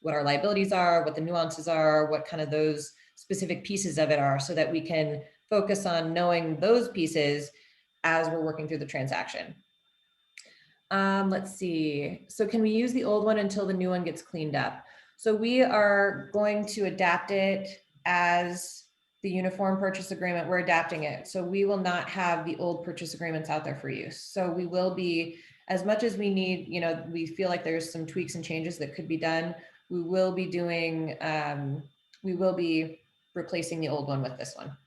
what our liabilities are, what the nuances are, what kind of those specific pieces of it are, so that we can focus on knowing those pieces as we're working through the transaction. Let's see. So can we use the old one until the new one gets cleaned up? So we are going to adapt it as the uniform purchase agreement. We're adapting it. So we will not have the old purchase agreements out there for use. So we will be, as much as we need, we feel like there's some tweaks and changes that could be done, we will be doing, we will be replacing the old one with this one.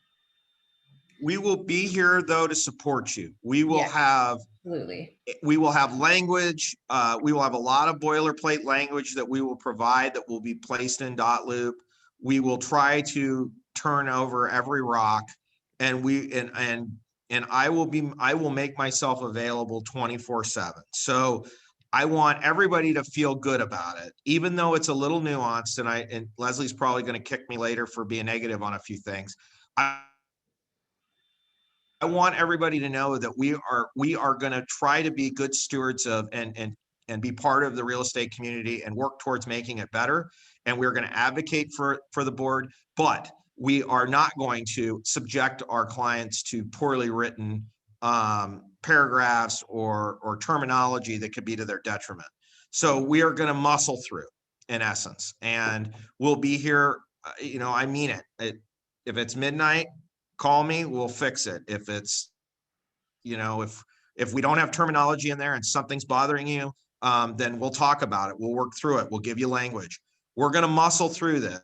We will be here though to support you. We will Yeah, have, absolutely. we will have language. We will have a lot of boilerplate language that we will provide that will be placed in dot loop. We will try to turn over every rock, and I will make myself available 24/7. So I want everybody to feel good about it, even though it's a little nuanced. And Leslie's probably going to kick me later for being negative on a few things. I want everybody to know that we are going to try to be good stewards of and be part of the real estate community and work towards making it better. And we're going to advocate for the board, but we are not going to subject our clients to poorly written paragraphs or terminology that could be to their detriment. So we are going to muscle through, in essence, and we'll be here. I mean it. If it's midnight, call me, we'll fix it. If it's, if we don't have terminology in there and something's bothering you, then we'll talk about it. We'll work through it. We'll give you language. We're going to muscle through this.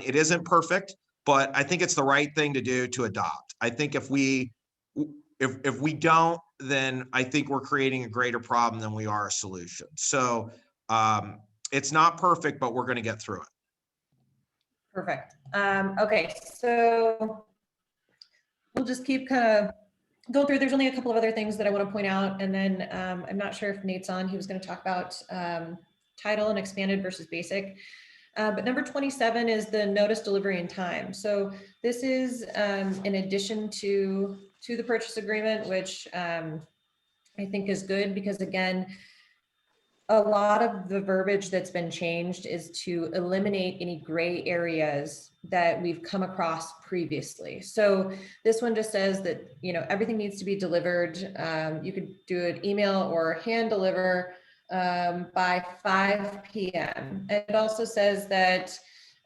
It isn't perfect, but I think it's the right thing to do to adopt. I think if we don't, then I think we're creating a greater problem than we are a solution. So it's not perfect, but we're going to get through it. Perfect. Okay, so we'll just keep kind of going through. There's only a couple of other things that I want to point out, and then I'm not sure if Nate's on. He was going to talk about title and expanded versus basic. But number 27 is the notice, delivery, and time. So this is in addition to the purchase agreement, which I think is good, because again, a lot of the verbiage that's been changed is to eliminate any gray areas that we've come across previously. So this one just says that, everything needs to be delivered. You could do an email or hand deliver by 5 p.m. It also says that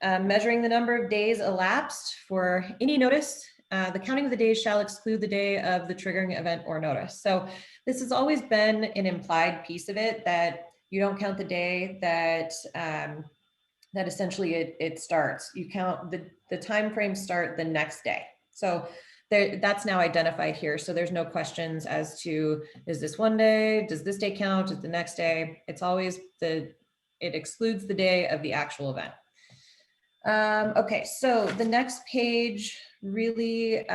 measuring the number of days elapsed for any notice, the counting of the days shall exclude the day of the triggering event or notice. So this has always been an implied piece of it, that you don't count the day that that essentially it starts. You count the time frame start the next day. So that's now identified here. So there's no questions as to, is this one day? Does this day count? Is the next day? It's always it excludes the day of the actual event. Okay, so the next page really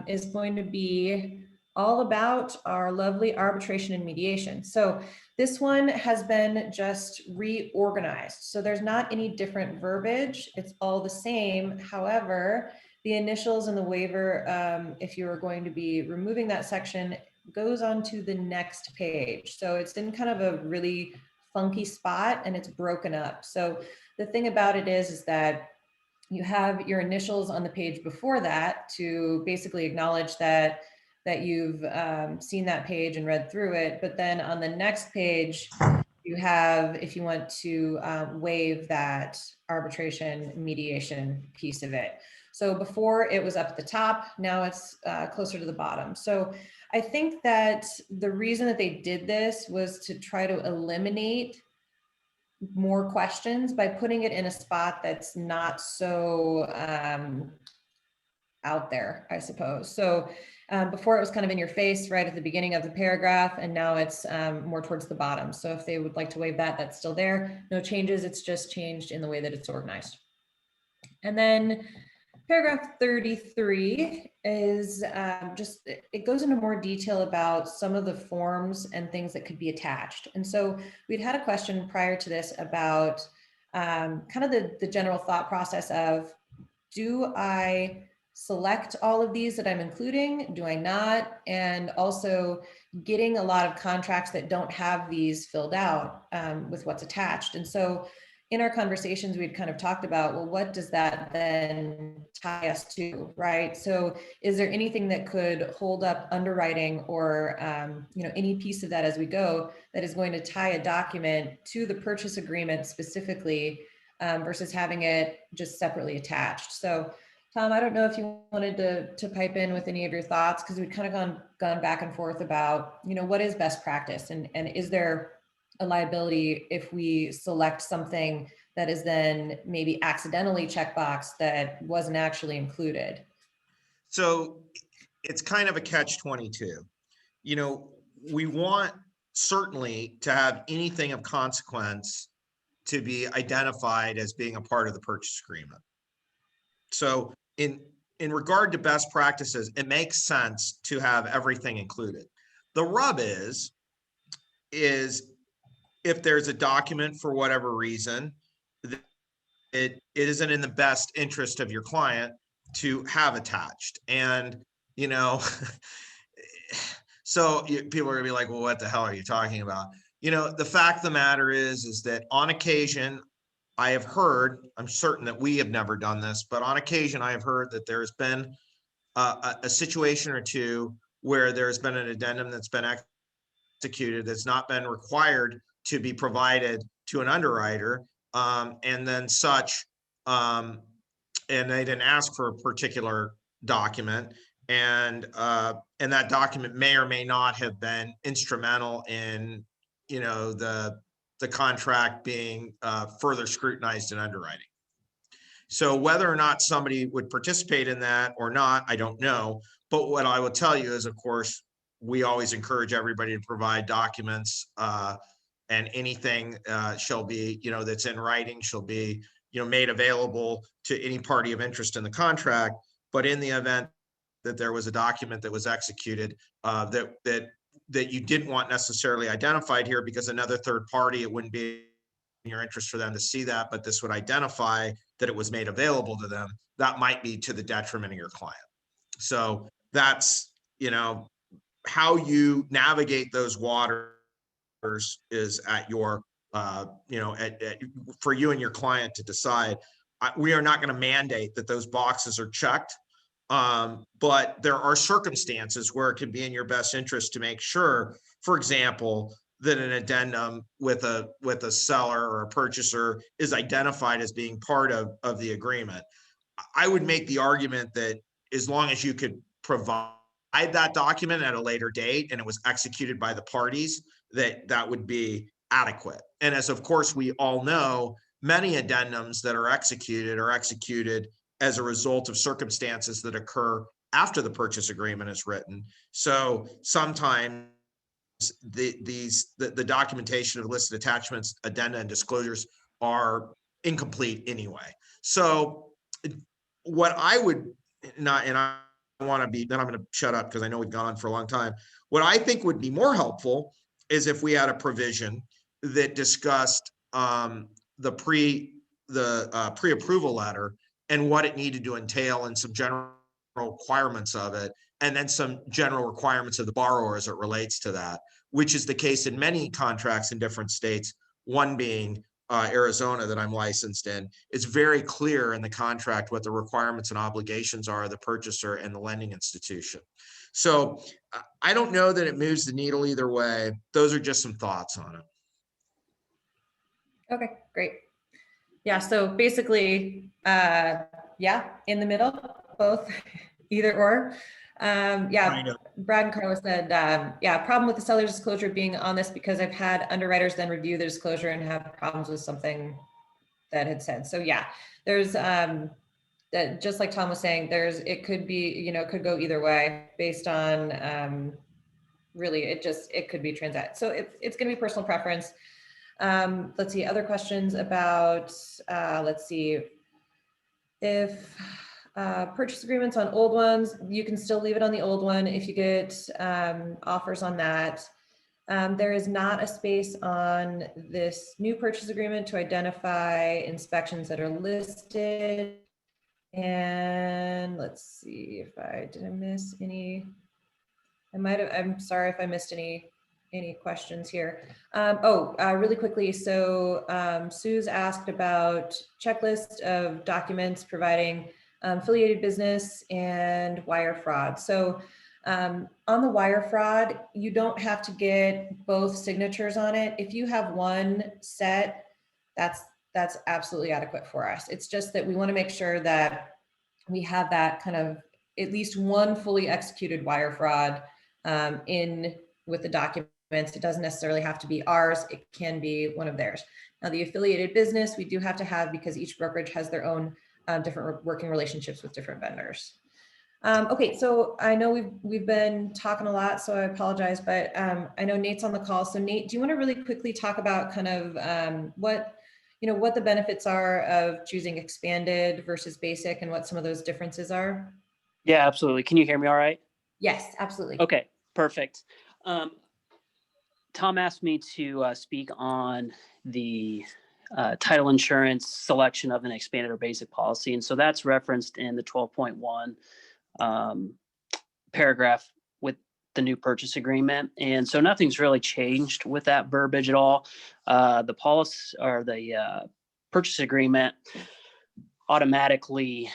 is going to be all about our lovely arbitration and mediation. So this one has been just reorganized. So there's not any different verbiage. It's all the same. However, the initials and the waiver, if you are going to be removing that section, goes on to the next page. So it's in kind of a really funky spot and it's broken up. So the thing about it is that you have your initials on the page before that to basically acknowledge that that you've seen that page and read through it. But then on the next page, you have, if you want to waive that arbitration mediation piece of it. So before it was up at the top, now it's closer to the bottom. So I think that the reason that they did this was to try to eliminate more questions by putting it in a spot that's not so out there, I suppose. So before it was kind of in your face right at the beginning of the paragraph, and now it's more towards the bottom. So if they would like to waive that, that's still there. No changes, it's just changed in the way that it's organized. And then paragraph 33 is just, it goes into more detail about some of the forms and things that could be attached. And so we'd had a question prior to this about kind of the general thought process of, do I select all of these that I'm including? Do I not? And also getting a lot of contracts that don't have these filled out with what's attached. And so in our conversations, we'd kind of talked about, well, what does that then tie us to, right? So is there anything that could hold up underwriting or, any piece of that as we go that is going to tie a document to the purchase agreement specifically versus having it just separately attached? So Tom, I don't know if you wanted to pipe in with any of your thoughts, because we've kind of gone back and forth about, what is best practice, and is there a liability if we select something that is then maybe accidentally checkbox that wasn't actually included? So it's kind of a catch-22. We want certainly to have anything of consequence to be identified as being a part of the purchase agreement. So in regard to best practices, it makes sense to have everything included. The rub is if there's a document for whatever reason, it isn't in the best interest of your client to have attached. And, so people are gonna be like, well, what the hell are you talking about? The fact of the matter is that on occasion, I have heard, I'm certain that we have never done this, but on occasion I have heard that there's been a situation or two where there's been an addendum that's been executed that's not been required to be provided to an underwriter, and then and they didn't ask for a particular document, and that document may or may not have been instrumental in the contract being further scrutinized in underwriting. So whether or not somebody would participate in that or not, I don't know. But what I will tell you is, of course, we always encourage everybody to provide documents, and anything shall be, that's in writing shall be, made available to any party of interest in the contract. But in the event that there was a document that was executed that you didn't want necessarily identified here because another third party, it wouldn't be in your interest for them to see that, but this would identify that it was made available to them, that might be to the detriment of your client. So that's, how you navigate those waters is at your, for you and your client to decide. We are not going to mandate that those boxes are checked. But there are circumstances where it can be in your best interest to make sure, for example, that an addendum with a seller or a purchaser is identified as being part of the agreement. I would make the argument that as long as you could provide that document at a later date and it was executed by the parties, that would be adequate. And as of course we all know, many addendums that are executed as a result of circumstances that occur after the purchase agreement is written. So sometimes the documentation of listed attachments, addenda, and disclosures are incomplete anyway. So what I would not, and I want to be, then I'm going to shut up because I know we've gone for a long time. What I think would be more helpful is if we had a provision that discussed the pre-approval letter and what it needed to entail and some general requirements of it, and then some general requirements of the borrower as it relates to that, which is the case in many contracts in different states, one being Arizona that I'm licensed in, it's very clear in the contract what the requirements and obligations are of the purchaser and the lending institution. So I don't know that it moves the needle either way. Those are just some thoughts on it. Okay, great. Yeah, so basically, yeah, in the middle, both, either or. Yeah, Brad and Carlos said, yeah, problem with the seller's disclosure being on this because I've had underwriters then review the disclosure and have problems with something that had said. So yeah, there's, that just like Tom was saying, it could be, it could go either way based on, really, it could be transact. So it's going to be personal preference. Let's see, other questions about, let's see, if purchase agreements on old ones, you can still leave it on the old one if you get offers on that. There is not a space on this new purchase agreement to identify inspections that are listed. And let's see if didn't miss any. I'm sorry if I missed any questions here. Really quickly. So Sue's asked about checklist of documents providing affiliated business and wire fraud. So on the wire fraud, you don't have to get both signatures on it. If you have one set, that's absolutely adequate for us. It's just that we want to make sure that we have that kind of at least one fully executed wire fraud in with the documents. It doesn't necessarily have to be ours. It can be one of theirs. Now, the affiliated business, we do have to have because each brokerage has their own different working relationships with different vendors. Okay, so I know we've been talking a lot, so I apologize, but I know Nate's on the call. So Nate, do you want to really quickly talk about kind of what the benefits are of choosing expanded versus basic and what some of those differences are? Yeah, absolutely. Can you hear me all right? Yes, absolutely. Okay, perfect. Tom asked me to speak on the title insurance selection of an expanded or basic policy. And so that's referenced in the 12.1 paragraph with the new purchase agreement. And so nothing's really changed with that verbiage at all. The policy or the purchase agreement automatically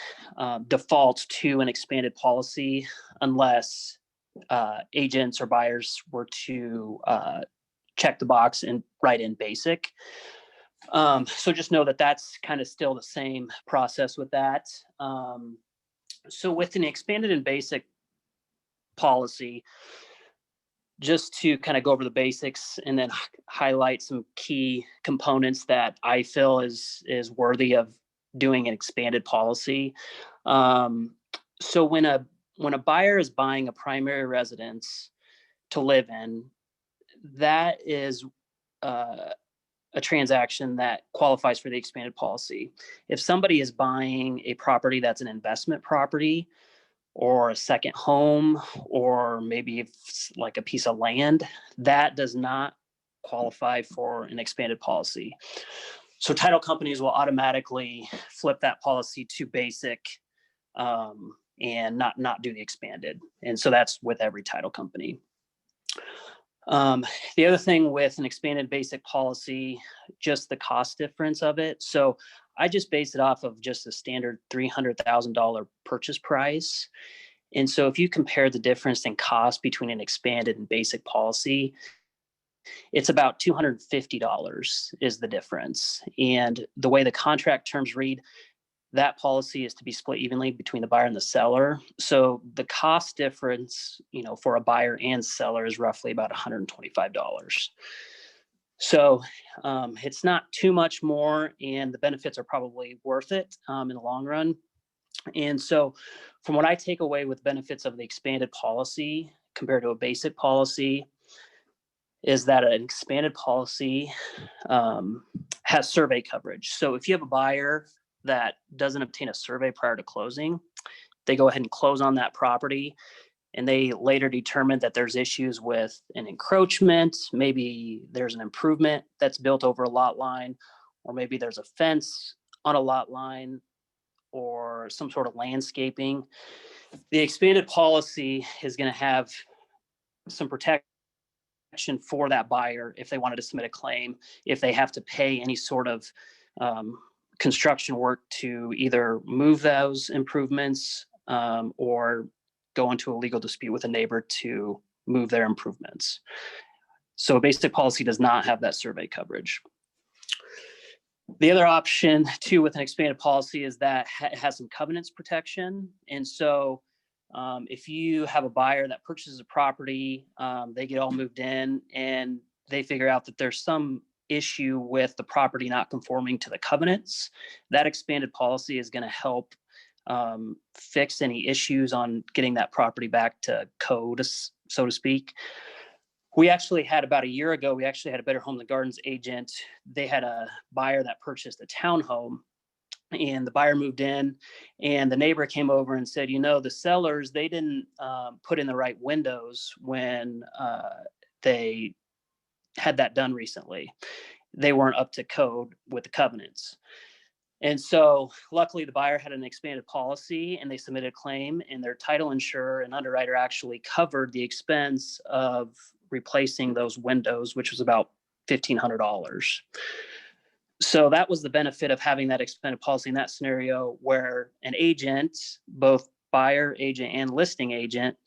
defaults to an expanded policy unless agents or buyers were to check the box and write in basic. So just know that that's kind of still the same process with that. So with an expanded and basic policy, just to kind of go over the basics and then highlight some key components that I feel is worthy of doing an expanded policy. So when a buyer is buying a primary residence to live in, that is a transaction that qualifies for the expanded policy. If somebody is buying a property that's an investment property or a second home, or maybe it's like a piece of land, that does not qualify for an expanded policy. So title companies will automatically flip that policy to basic and not do the expanded. And so that's with every title company. The other thing with an expanded basic policy, just the cost difference of it. So I just based it off of just a standard $300,000 purchase price. And so if you compare the difference in cost between an expanded and basic policy, it's about $250 is the difference. And the way the contract terms read, that policy is to be split evenly between the buyer and the seller. So the cost difference, for a buyer and seller is roughly about $125. So it's not too much more, and the benefits are probably worth it in the long run. And so from what I take away with benefits of the expanded policy compared to a basic policy is that an expanded policy has survey coverage. So if you have a buyer that doesn't obtain a survey prior to closing, they go ahead and close on that property, and they later determine that there's issues with an encroachment, maybe there's an improvement that's built over a lot line, or maybe there's a fence on a lot line, or some sort of landscaping. The expanded policy is going to have some protection for that buyer if they wanted to submit a claim, if they have to pay any sort of construction work to either move those improvements or go into a legal dispute with a neighbor to move their improvements. So a basic policy does not have that survey coverage. The other option too with an expanded policy is that it has some covenants protection. And so if you have a buyer that purchases a property, they get all moved in and they figure out that there's some issue with the property not conforming to the covenants, that expanded policy is going to help fix any issues on getting that property back to code, so to speak. We actually had about a year ago, we actually had a Better Homes and Gardens agent. They had a buyer that purchased a townhome, and the buyer moved in and the neighbor came over and said, you know, the sellers, they didn't put in the right windows when they had that done recently. They weren't up to code with the covenants. And so luckily the buyer had an expanded policy and they submitted a claim, and their title insurer and underwriter actually covered the expense of replacing those windows, which was about $1,500. So that was the benefit of having that expanded policy in that scenario, where an agent, both buyer agent and listing agent,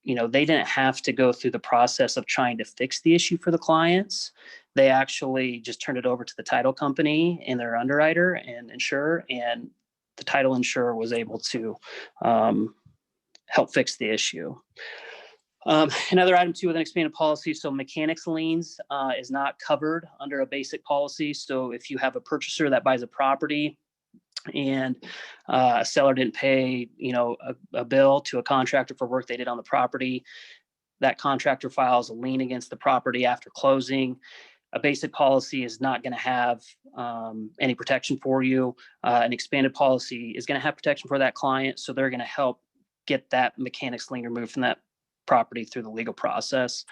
you know, they didn't have to go through the process of trying to fix the issue for the clients. They actually just turned it over to the title company and their underwriter and insurer, and the title insurer was able to help fix the issue. Another item too with an expanded policy, so mechanics liens is not covered under a basic policy. So if you have a purchaser that buys a property and a seller didn't pay, you know, a bill to a contractor for work they did on the property, that contractor files a lien against the property after closing. A basic policy is not going to have any protection for you. An expanded policy is going to have protection for that client, so they're going to help get that mechanics lien removed from that property through the legal process.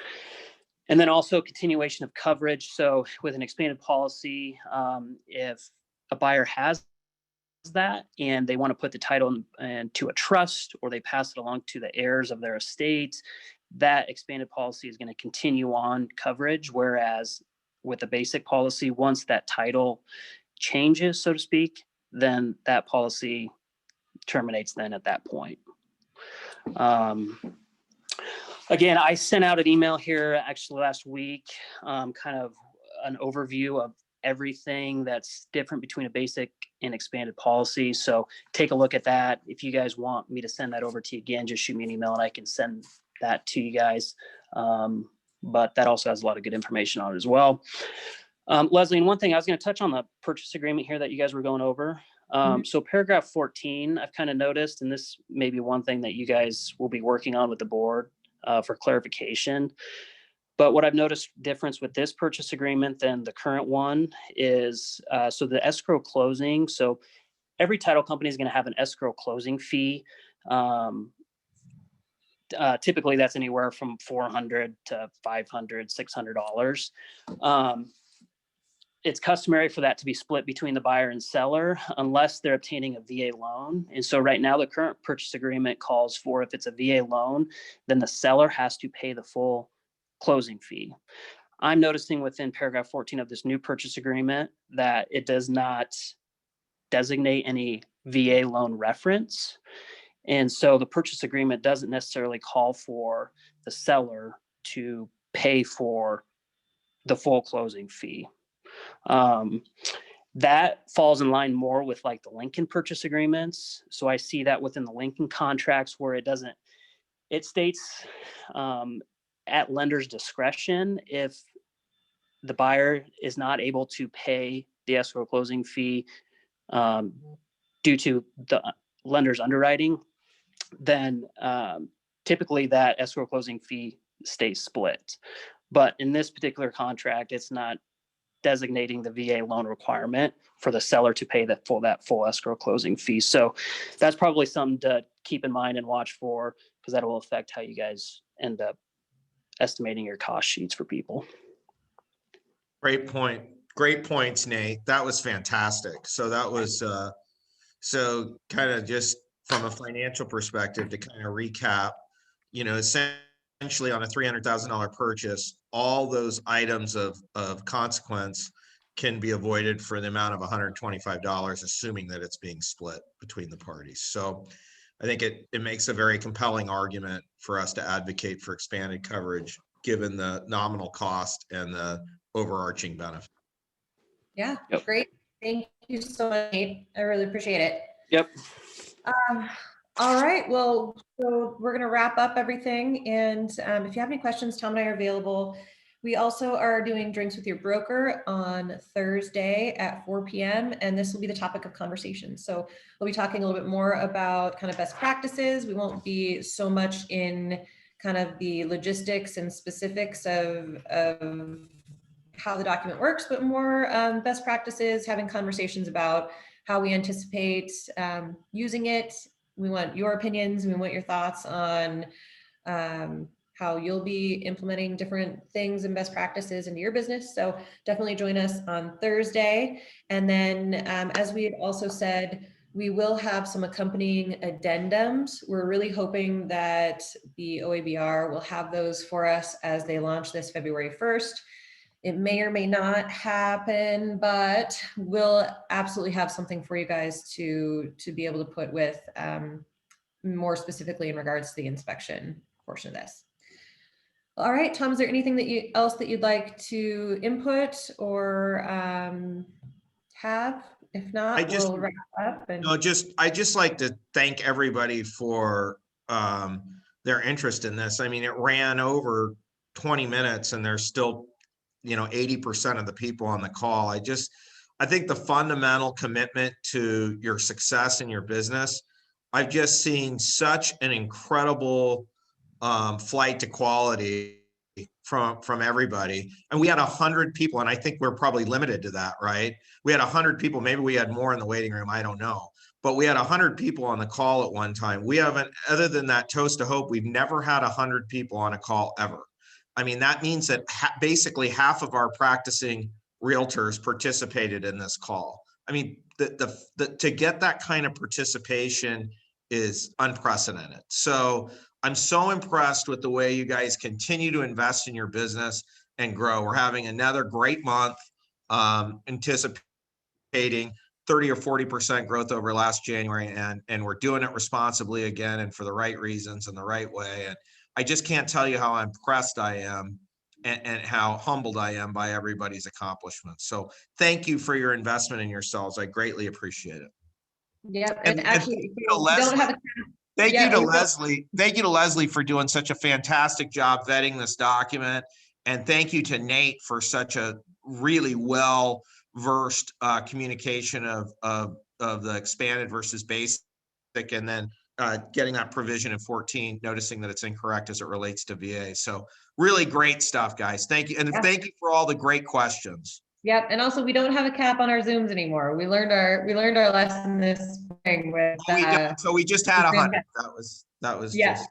And then also continuation of coverage. So with an expanded policy, if a buyer has that and they want to put the title into a trust, or they pass it along to the heirs of their estate, that expanded policy is going to continue on coverage. Whereas with a basic policy, once that title changes, so to speak, then that policy terminates then at that point. Again, I sent out an email here actually last week, kind of an overview of everything that's different between a basic and expanded policy. So take a look at that. If you guys want me to send that over to you again, just shoot me an email and I can send that to you guys. But that also has a lot of good information on it as well. Leslie, and one thing I was going to touch on the purchase agreement here that you guys were going over. So paragraph 14, I've kind of noticed, and this may be one thing that you guys will be working on with the board for clarification. But what I've noticed difference with this purchase agreement than the current one is, so the escrow closing. So every title company is going to have an escrow closing fee. Typically that's anywhere from $400 to $500, $600. It's customary for that to be split between the buyer and seller unless they're obtaining a VA loan. And so right now the current purchase agreement calls for, if it's a VA loan, then the seller has to pay the full closing fee. I'm noticing within paragraph 14 of this new purchase agreement that it does not designate any VA loan reference. And so the purchase agreement doesn't necessarily call for the seller to pay for the full closing fee. That falls in line more with like the Lincoln purchase agreements. So I see that within the Lincoln contracts where it states at lender's discretion, if the buyer is not able to pay the escrow closing fee due to the lender's underwriting, then typically that escrow closing fee stays split. But in this particular contract, it's not designating the VA loan requirement for the seller to pay that full escrow closing fee. So that's probably something to keep in mind and watch for, because that will affect how you guys end up estimating your cost sheets for people. Great point. Great points, Nate. That was fantastic. So that was, so kind of just from a financial perspective to kind of recap, you know, essentially essentially on a $300,000 purchase, all those items of consequence can be avoided for the amount of $125, assuming that it's being split between the parties. So I think it makes a very compelling argument for us to advocate for expanded coverage, given the nominal cost and the overarching benefit. Yeah, Yep. great. Thank you so much, Nate. I really appreciate it. Yep. All right, well, so we're going to wrap up everything. And if you have any questions, Tom and I are available. We also are doing drinks with your broker on Thursday at 4 p.m. And this will be the topic of conversation. So we'll be talking a little bit more about kind of best practices. We won't be so much in kind of the logistics and specifics of how the document works, but more best practices, having conversations about how we anticipate using it. We want your opinions. We want your thoughts on how you'll be implementing different things and best practices into your business. So definitely join us on Thursday. And then as we had also said, we will have some accompanying addendums. We're really hoping that the OABR will have those for us as they launch this February 1st. It may or may not happen, but we'll absolutely have something for you guys to be able to put with more specifically in regards to the inspection portion of this. All right, Tom, is there anything else that you'd like to input or have? If not, we'll wrap up. And I just like to thank everybody for their interest in this. I mean, it ran over 20 minutes and there's still 80% of the people on the call. I think the fundamental commitment to your success in your business, I've just seen such an incredible flight to quality from everybody. And we had 100 people, and I think we're probably limited to that, right? We had 100 people, maybe we had more in the waiting room, I don't know. But we had 100 people on the call at one time. We haven't, other than that Toast to Hope, we've never had 100 people on a call ever. I mean, that means that basically half of our practicing realtors participated in this call. I mean, to get that kind of participation is unprecedented. So I'm so impressed with the way you guys continue to invest in your business and grow. We're having another great month, anticipating 30 or 40% growth over last January, and we're doing it responsibly again and for the right reasons and the right way. And I just can't tell you how impressed I am and how humbled I am by everybody's accomplishments. So thank you for your investment in yourselves. I greatly appreciate it. Yep, and actually, thank you to Leslie. Thank you to Leslie for doing such a fantastic job vetting this document. And thank you to Nate for such a really well-versed communication of the expanded versus basic, and then getting that provision in 14, noticing that it's incorrect as it relates to VA. So really great stuff, guys. Thank you. And thank you for all the great questions. Yep. And also we don't have a cap on our Zooms anymore. We learned our lesson this spring with so we just had 100. That was yeah. just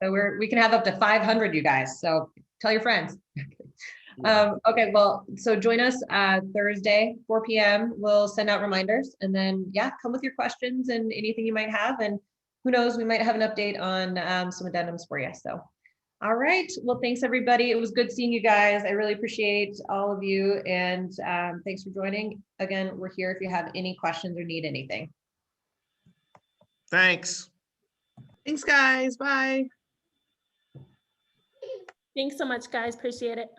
So we can have up to 500, you guys. So tell your friends. Okay, well, so join us Thursday, 4 p.m. We'll send out reminders, and then come with your questions and anything you might have. And who knows, we might have an update on some addendums for you. So, all right. Well, thanks everybody. It was good seeing you guys. I really appreciate all of you, and thanks for joining. Again, we're here if you have any questions or need anything. Thanks. Thanks, guys. Bye. Thanks so much, guys. Appreciate it.